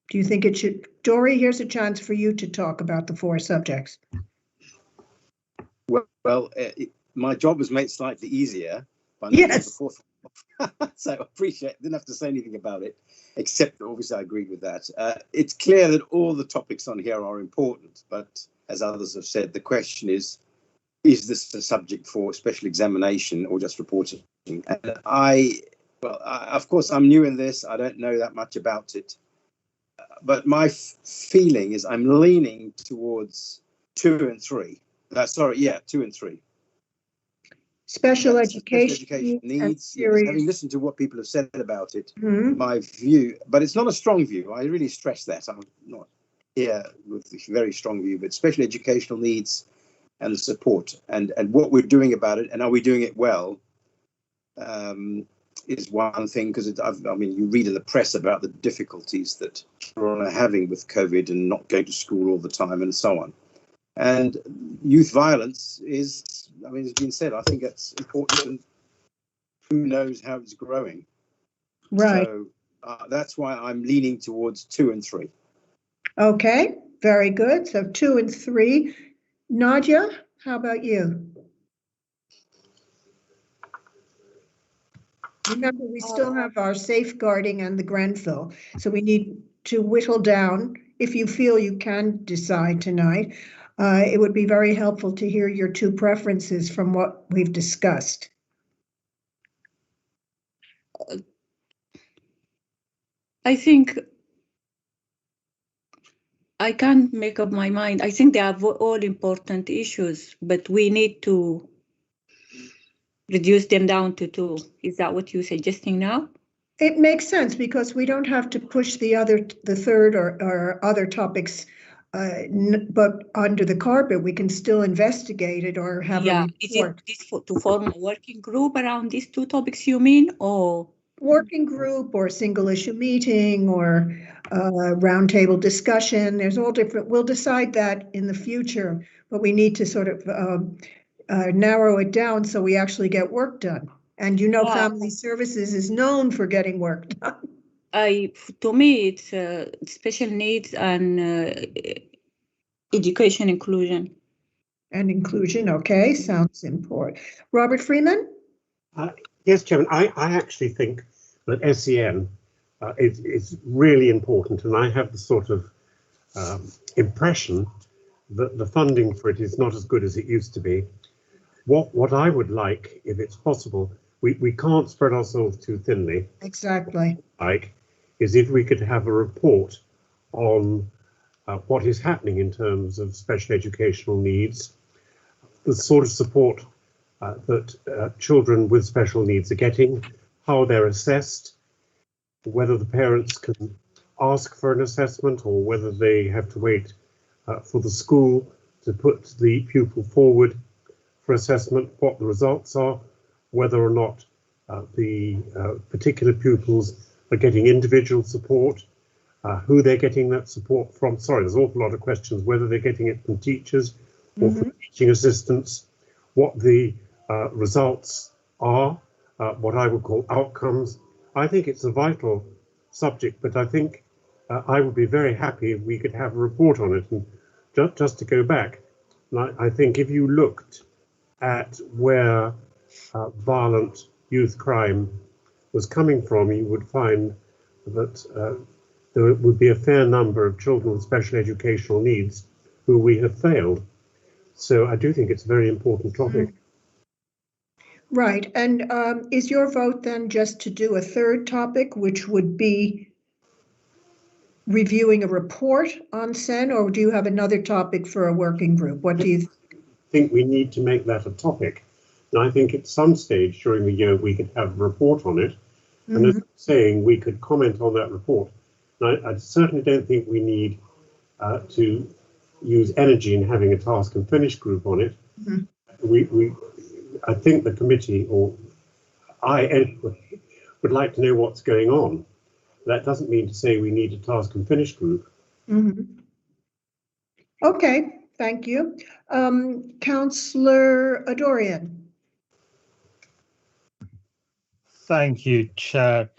Do you think it should? Dory, here's a chance for you to talk about the 4 subjects. Well, my job was made slightly easier. Yes. So I appreciate it. Didn't have to say anything about it, except obviously I agreed with that. It's clear that all the topics on here are important, but as others have said, the question is this a subject for special examination or just reporting? And of course, I'm new in this. I don't know that much about it. But my feeling is I'm leaning towards 2 and 3. 2 and 3. Special education needs. Yes, having listened to what people have said about it, my view, but it's not a strong view. I really stress that. I'm not here with a very strong view, but special educational needs and the support and what we're doing about it and are we doing it well is one thing, because I mean, you read in the press about the difficulties that children are having with COVID and not going to school all the time and so on. And youth violence is, I mean, it's been said, I think that's important, and who knows how it's growing. Right. So that's why I'm leaning towards 2 and 3. Okay, very good. So 2 and 3. Nadia, how about you? Remember, we still have our safeguarding and the Grenfell, so we need to whittle down. If you feel you can decide tonight, it would be very helpful to hear your 2 preferences from what we've discussed. I think I can't make up my mind. I think they are all important issues, but we need to reduce them down to 2. Is that what you're suggesting now? It makes sense because we don't have to push the 3rd or other topics, but under the carpet. We can still investigate it or have a report. Is it this to form a working group around these 2 topics, you mean, or? Working group or single issue meeting or roundtable discussion. There's all different. We'll decide that in the future, but we need to sort of narrow it down so we actually get work done. And Family Services is known for getting work done. To me, it's special needs and education inclusion. And inclusion, okay, sounds important. Robert Freeman? Yes, Chairman, I actually think that SEN is really important, and I have the sort of impression that the funding for it is not as good as it used to be. What I would like, if it's possible, we can't spread ourselves too thinly. Exactly. Is if we could have a report on what is happening in terms of special educational needs, the sort of support that children with special needs are getting, how they're assessed, whether the parents can ask for an assessment or whether they have to wait for the school to put the pupil forward for assessment, what the results are, whether or not the particular pupils are getting individual support, who they're getting that support from. Sorry, there's an awful lot of questions, whether they're getting it from teachers or from teaching assistants, what the results are, what I would call outcomes. I think it's a vital subject, but I think I would be very happy if we could have a report on it. And just to go back, I think if you looked at where violent youth crime was coming from, you would find that there would be a fair number of children with special educational needs who we have failed. So I do think it's a very important topic. Right, and is your vote then just to do a third topic, which would be reviewing a report on SEN, or do you have another topic for a working group? What do you think? We need to make that a topic. And I think at some stage during the year we could have a report on it. And as I'm saying, we could comment on that report. And I certainly don't think we need to use energy in having a task and finish group on it. I think the committee, or I anyway, would like to know what's going on. That doesn't mean to say we need a task and finish group. Okay, thank you. Councillor Adorian. Thank you, Chair.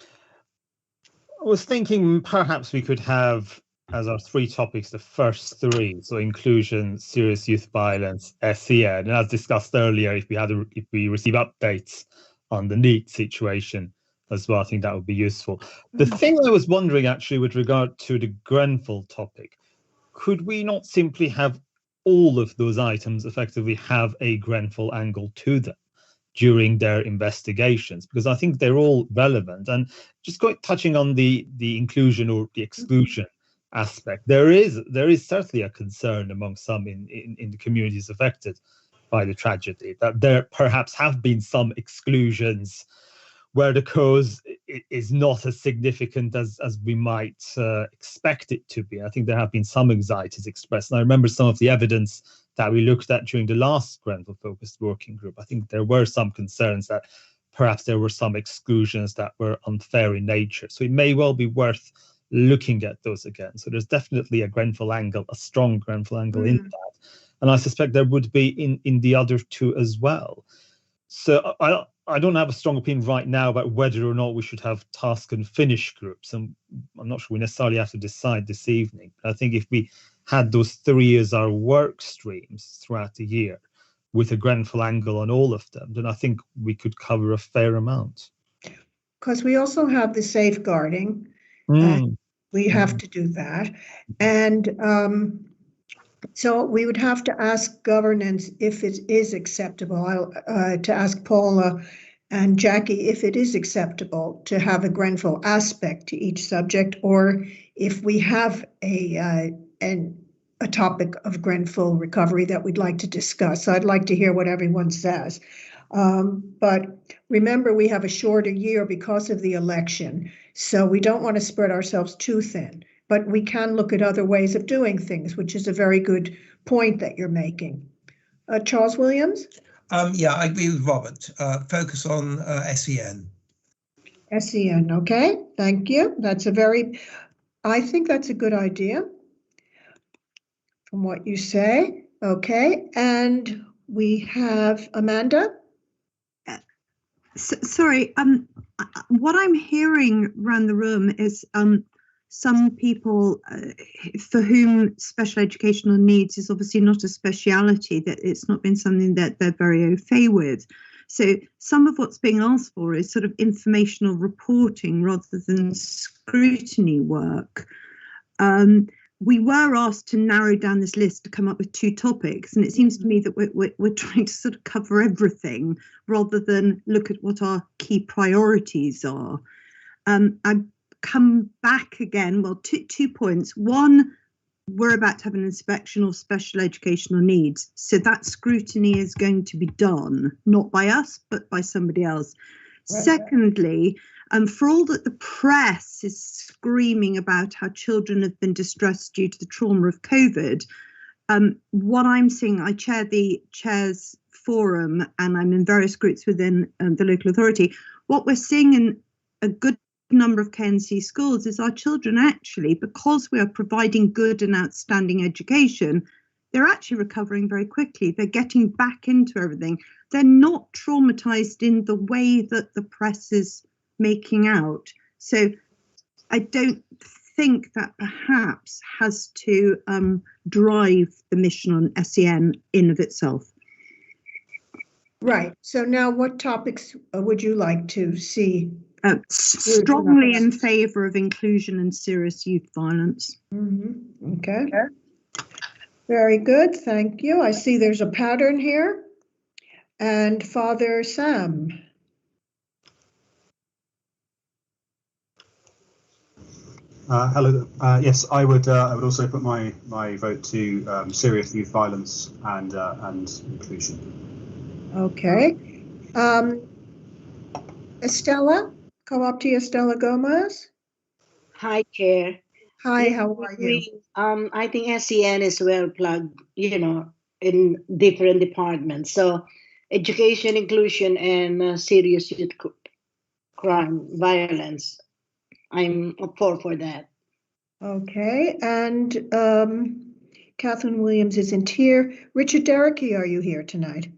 I was thinking perhaps we could have as our three topics the first three, so inclusion, serious youth violence, SEN, and as discussed earlier, if we receive updates on the NEET situation as well, I think that would be useful. The thing I was wondering actually with regard to the Grenfell topic, could we not simply have all of those items effectively have a Grenfell angle to them during their investigations? Because I think they're all relevant. And just touching on the inclusion or the exclusion aspect, there is certainly a concern among some in the communities affected by the tragedy that there perhaps have been some exclusions where the cause is not as significant as we might expect it to be. I think there have been some anxieties expressed. And I remember some of the evidence that we looked at during the last Grenfell-focused working group. I think there were some concerns that perhaps there were some exclusions that were unfair in nature. So it may well be worth looking at those again. So there's definitely a Grenfell angle, a strong Grenfell angle in that. And I suspect there would be in the other two as well. So I don't have a strong opinion right now about whether or not we should have task and finish groups. And I'm not sure we necessarily have to decide this evening. But I think if we had those three as our work streams throughout the year with a Grenfell angle on all of them, then I think we could cover a fair amount. Because we also have the safeguarding. We have to do that. And so we would have to ask governance if it is acceptable, to ask Paula and Jackie if it is acceptable to have a Grenfell aspect to each subject, or if we have a topic of Grenfell recovery that we'd like to discuss. So I'd like to hear what everyone says. But remember, we have a shorter year because of the election, so we don't want to spread ourselves too thin. But we can look at other ways of doing things, which is a very good point that you're making. Charles Williams? Yeah, I agree with Robert. Focus on SEN. SEN, okay, thank you. I think that's a good idea from what you say. Okay, and we have Amanda? Sorry, what I'm hearing around the room is some people for whom special educational needs is obviously not a speciality, that it's not been something that they're very au fait with. So some of what's being asked for is sort of informational reporting rather than scrutiny work. We were asked to narrow down this list to come up with 2 topics, and it seems to me that we're trying to sort of cover everything rather than look at what our key priorities are. I come back again, well, two points. One, we're about to have an inspection of special educational needs, so that scrutiny is going to be done, not by us, but by somebody else. Right. Secondly, for all that the press is screaming about how children have been distressed due to the trauma of COVID, what I'm seeing, I chair the Chairs Forum and I'm in various groups within the local authority. What we're seeing in a good number of KNC schools is our children actually, because we are providing good and outstanding education, they're actually recovering very quickly. They're getting back into everything. They're not traumatized in the way that the press is making out. So I don't think that perhaps has to drive the mission on SEN in of itself. Right. So now what topics would you like to see? Strongly in favour of inclusion and serious youth violence. Mm-hmm. Okay. Very good. Thank you. I see there's a pattern here. And Father Sam. Hello. Yes, I would also put my vote to serious youth violence and inclusion. Okay. Estella, come up to you, Estella Gomez. Hi, Chair. Hi, how are you? I think SEN is well plugged, in different departments. So education, inclusion, and serious youth crime, violence. I'm up for that. Okay, and Catherine Williams isn't here. Richard Derricky, are you here tonight?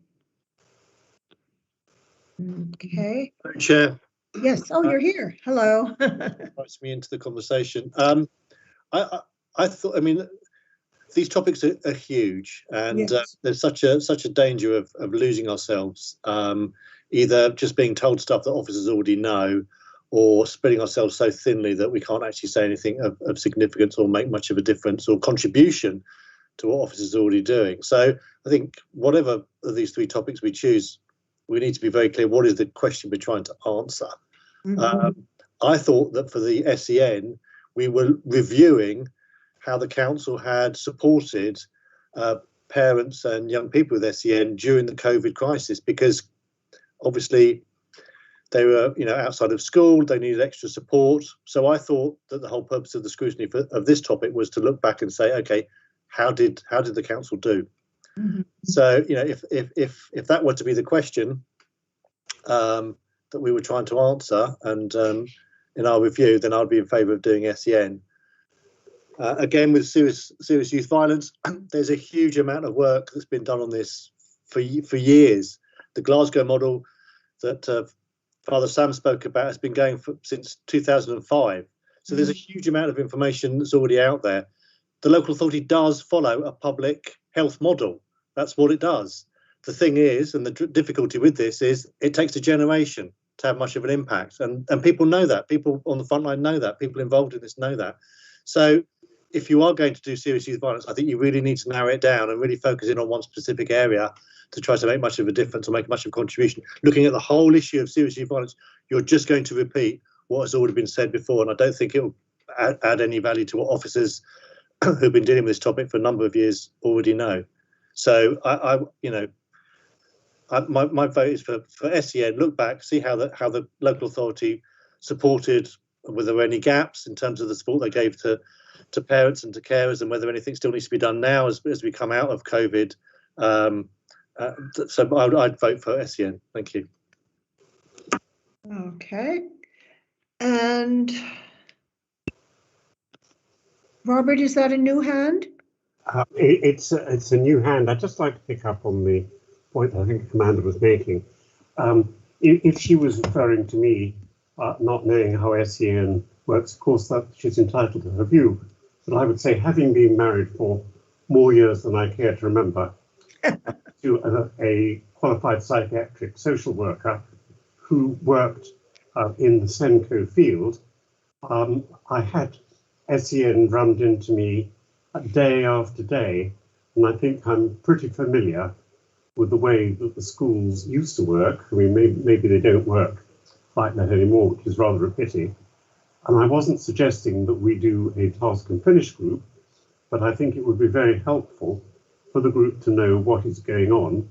Okay. Chair. Yes. Oh, you're here. Hello. Invites me into the conversation. I thought. I mean, these topics are huge, and yes. There's such a danger of losing ourselves, either just being told stuff that officers already know, or spreading ourselves so thinly that we can't actually say anything of significance or make much of a difference or contribution to what officers are already doing. So I think whatever of these 3 topics we choose, we need to be very clear what is the question we're trying to answer. Mm-hmm. I thought that for the SEN, we were reviewing how the council had supported parents and young people with SEN during the COVID crisis, because obviously they were, outside of school, they needed extra support. So I thought that the whole purpose of the scrutiny of this topic was to look back and say, okay, how did the council do? Mm-hmm. So, if that were to be the question that we were trying to answer, and in our review, then I'd be in favour of doing SEN. Again, with serious youth violence, there's a huge amount of work that's been done on this for years. The Glasgow model that Father Sam spoke about has been going since 2005. So there's a huge amount of information that's already out there. The local authority does follow a public health model. That's what it does. The thing is, and the difficulty with this is, it takes a generation to have much of an impact. And people know that. People on the front line know that. People involved in this know that. So if you are going to do serious youth violence, I think you really need to narrow it down and really focus in on one specific area to try to make much of a difference or make much of a contribution. Looking at the whole issue of serious youth violence, you're just going to repeat what has already been said before, and I don't think it will add any value to what officers who've been dealing with this topic for a number of years already know. So my vote is for SEN. Look back, see how the local authority supported, were there any gaps in terms of the support they gave to parents and to carers, and whether anything still needs to be done now as we come out of COVID. So I'd vote for SEN. Thank you. Okay. And Robert, is that a new hand? It's a new hand. I'd just like to pick up on the point I think Amanda was making. If she was referring to me not knowing how SEN works, of course, that she's entitled to her view. But I would say, having been married for more years than I care to remember, to a qualified psychiatric social worker who worked in the SENCO field, I had SEN drummed into me day after day, and I think I'm pretty familiar with the way that the schools used to work. I mean, maybe they don't work like that anymore, which is rather a pity. And I wasn't suggesting that we do a task and finish group, but I think it would be very helpful for the group to know what is going on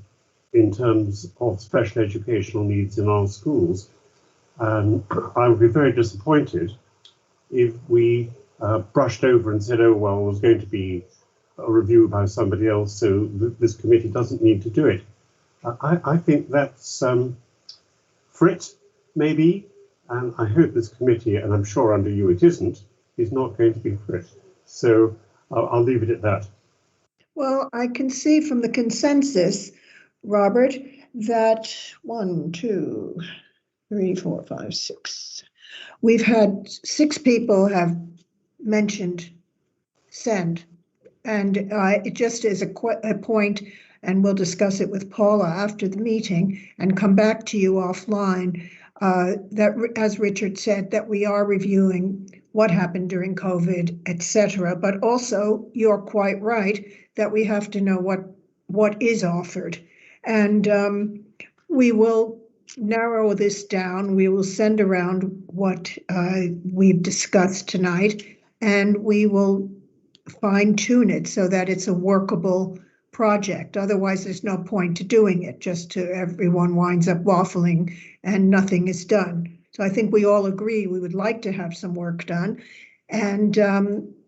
in terms of special educational needs in our schools. And I would be very disappointed if we brushed over and said, oh, well, there's going to be a review by somebody else, so this committee doesn't need to do it. I think that's frit, maybe, and I hope this committee, and I'm sure under you it isn't, is not going to be frit. So I'll leave it at that. Well, I can see from the consensus, Robert, that 1, 2, 3, 4, 5, 6. We've had 6 people have mentioned send, and it just is a point, and we'll discuss it with Paula after the meeting and come back to you offline. That, as Richard said, that we are reviewing what happened during COVID, etc. But also, you're quite right that we have to know what is offered, and we will narrow this down. We will send around what we've discussed tonight, and we will fine tune it so that it's a workable project. Otherwise, there's no point to doing it, just to everyone winds up waffling and nothing is done. So I think we all agree we would like to have some work done. And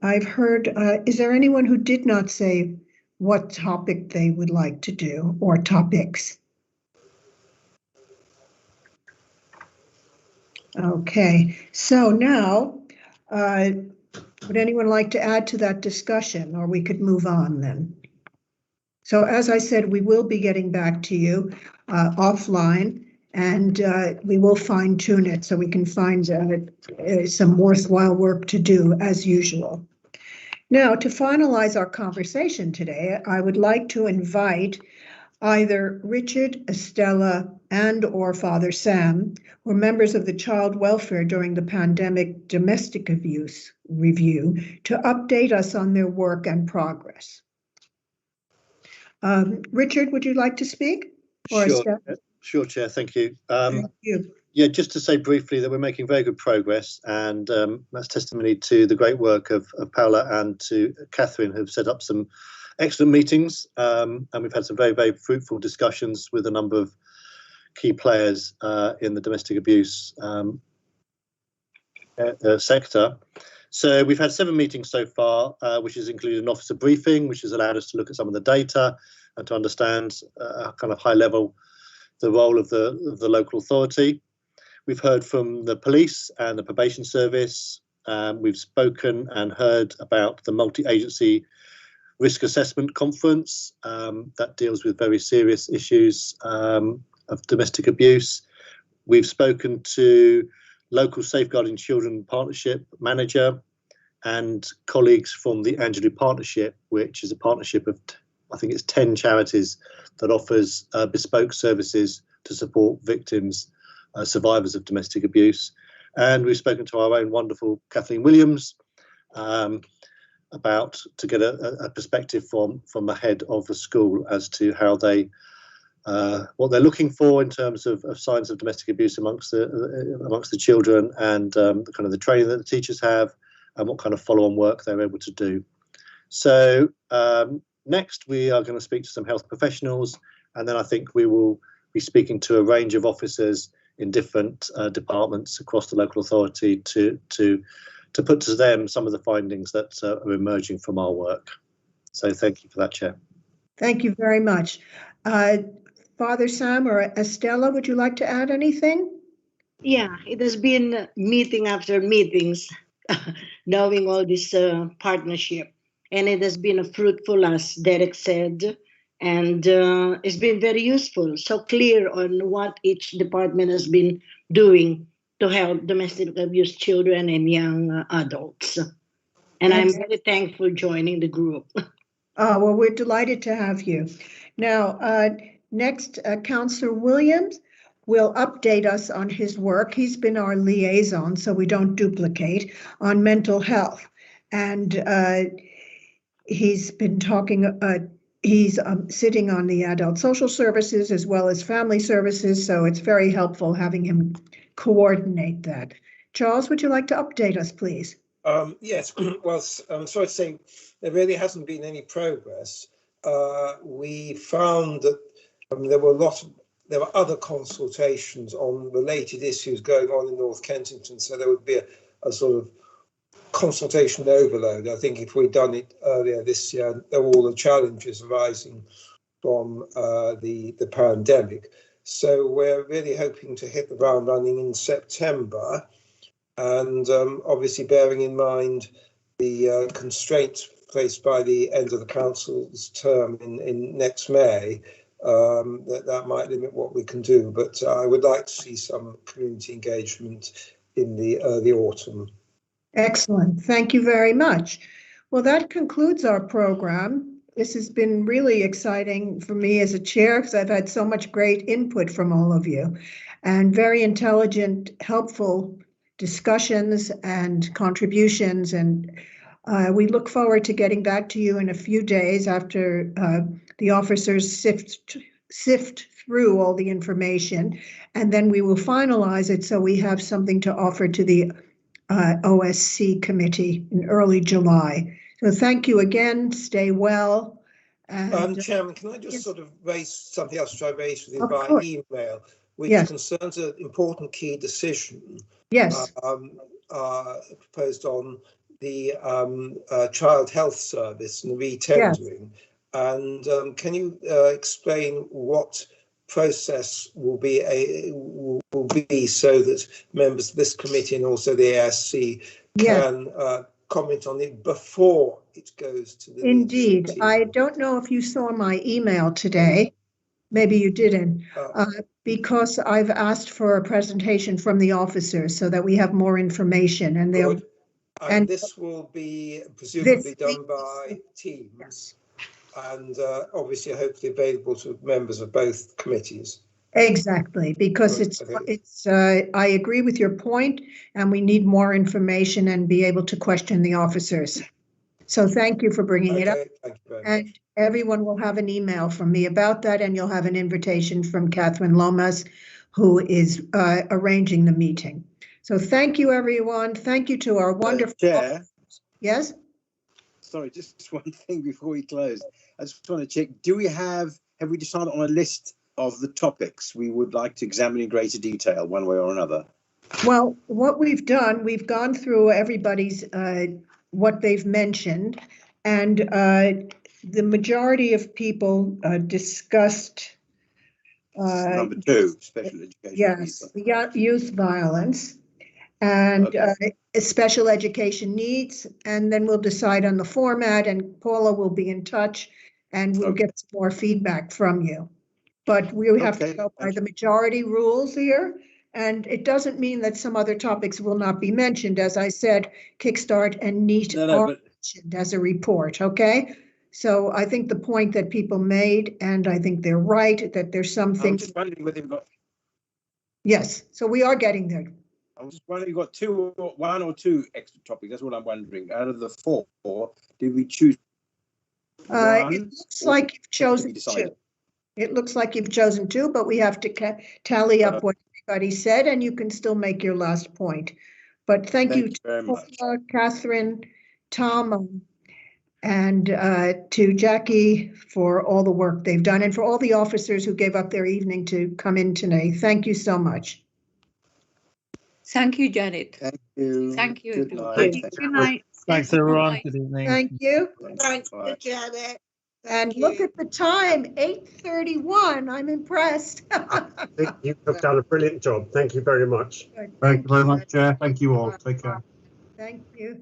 I've heard, is there anyone who did not say what topic they would like to do, or topics? Okay, so now, would anyone like to add to that discussion, or we could move on then? So as I said, we will be getting back to you offline, and we will fine tune it so we can find some worthwhile work to do as usual. Now, to finalize our conversation today, I would like to invite either Richard, Estella, and or Father Sam, who are members of the Child Welfare during the Pandemic Domestic Abuse Review, to update us on their work and progress. Richard, would you like to speak? Or Sure, Chair, thank you. Thank you. Yeah, just to say briefly that we're making very good progress, and that's testimony to the great work of Paula and to Catherine, who've set up some excellent meetings, and we've had some very, very fruitful discussions with a number of key players in the domestic abuse sector. So we've had 7 meetings so far, which has included an officer briefing, which has allowed us to look at some of the data and to understand kind of high level the role of the local authority. We've heard from the police and the probation service. We've spoken and heard about the multi-agency risk assessment conference that deals with very serious issues of domestic abuse. We've spoken to local Safeguarding Children Partnership manager and colleagues from the Angelou Partnership, which is a partnership of, I think it's 10 charities that offers bespoke services to support victims, survivors of domestic abuse. And we've spoken to our own wonderful Kathleen Williams about to get a perspective from the head of the school as to how they what they're looking for in terms of signs of domestic abuse amongst the children, and the kind of the training that the teachers have, and what kind of follow-on work they're able to do. So next we are going to speak to some health professionals, and then I think we will be speaking to a range of officers in different departments across the local authority to put to them some of the findings that are emerging from our work. So thank you for that, Chair. Thank you very much. Father Sam or Estella, would you like to add anything? Yeah, it has been meeting after meetings, knowing all this partnership, and it has been fruitful, as Derek said, and it's been very useful, so clear on what each department has been doing to help domestic abuse children and young adults. And I'm very thankful joining the group. Well, we're delighted to have you. Now, next, Councillor Williams will update us on his work. He's been our liaison, so we don't duplicate, on mental health. And he's been talking, he's sitting on the adult social services as well as family services, so it's very helpful having him coordinate that. Charles, would you like to update us, please? Yes, well, I'm sorry to say there really hasn't been any progress. We found that there were other consultations on related issues going on in North Kensington, so there would be a sort of consultation overload. I think if we'd done it earlier this year, there were all the challenges arising from the pandemic. So we're really hoping to hit the ground running in September. And obviously bearing in mind the constraints placed by the end of the council's term in next May, that might limit what we can do. But I would like to see some community engagement in the early autumn. Excellent. Thank you very much. Well, that concludes our program. This has been really exciting for me as a chair because I've had so much great input from all of you and very intelligent, helpful discussions and contributions, and we look forward to getting back to you in a few days after the officers sift through all the information, and then we will finalize it so we have something to offer to the OSC committee in early July. So thank you again. Stay well. And, Chairman, can I just sort of raise something else which I raised with you by email, which concerns an important key decision. Yes. Proposed on the Child Health Service and retendering. Yes. And can you explain what process will be so that members of this committee and also the ASC can comment on it before it goes to the Indeed. team? I don't know if you saw my email today. Maybe you didn't, because I've asked for a presentation from the officers so that we have more information, and they'll. And this will be presumably done by Teams, and obviously hopefully available to members of both committees. Exactly, because I agree with your point, and we need more information and be able to question the officers. So thank you for bringing it up. Thank you very and much. Everyone will have an email from me about that, and you'll have an invitation from Catherine Lomas, who is arranging the meeting. So thank you, everyone. Thank you to our wonderful. Chair. Yes? Sorry, just one thing before we close. I just want to check, have we decided on a list of the topics we would like to examine in greater detail, one way or another? Well, what we've done, we've gone through everybody's, what they've mentioned, and the majority of people discussed. Number 2, special education. Yes, youth violence and special education needs, and then we'll decide on the format, and Paula will be in touch, and we'll get some more feedback from you. But we have to go by the majority rules here, and it doesn't mean that some other topics will not be mentioned. As I said, Kickstart and NEAT are mentioned as a report, okay? So I think the point that people made, and I think they're right, that there's some things. I'm just wondering whether you've got. Yes, so we are getting there. I was just wondering, you've got 1 or 2 extra topics. That's what I'm wondering. Out of the 4, did we choose? It looks like you've chosen 2. It looks like you've chosen 2, but we have to tally up what everybody said, and you can still make your last point. But thank you very much, Catherine, Tom, and to Jackie for all the work they've done, and for all the officers who gave up their evening to come in today. Thank you so much. Thank you, Janet. Thank you. Thank you. Good night. Good night. Thanks, everyone. Good evening. Thank you. Thanks, Janet. And look at the time, 8:31. I'm impressed. I think you've done a brilliant job. Thank you very much. Thank you very much, Chair. Thank you all. Take care. Thank you.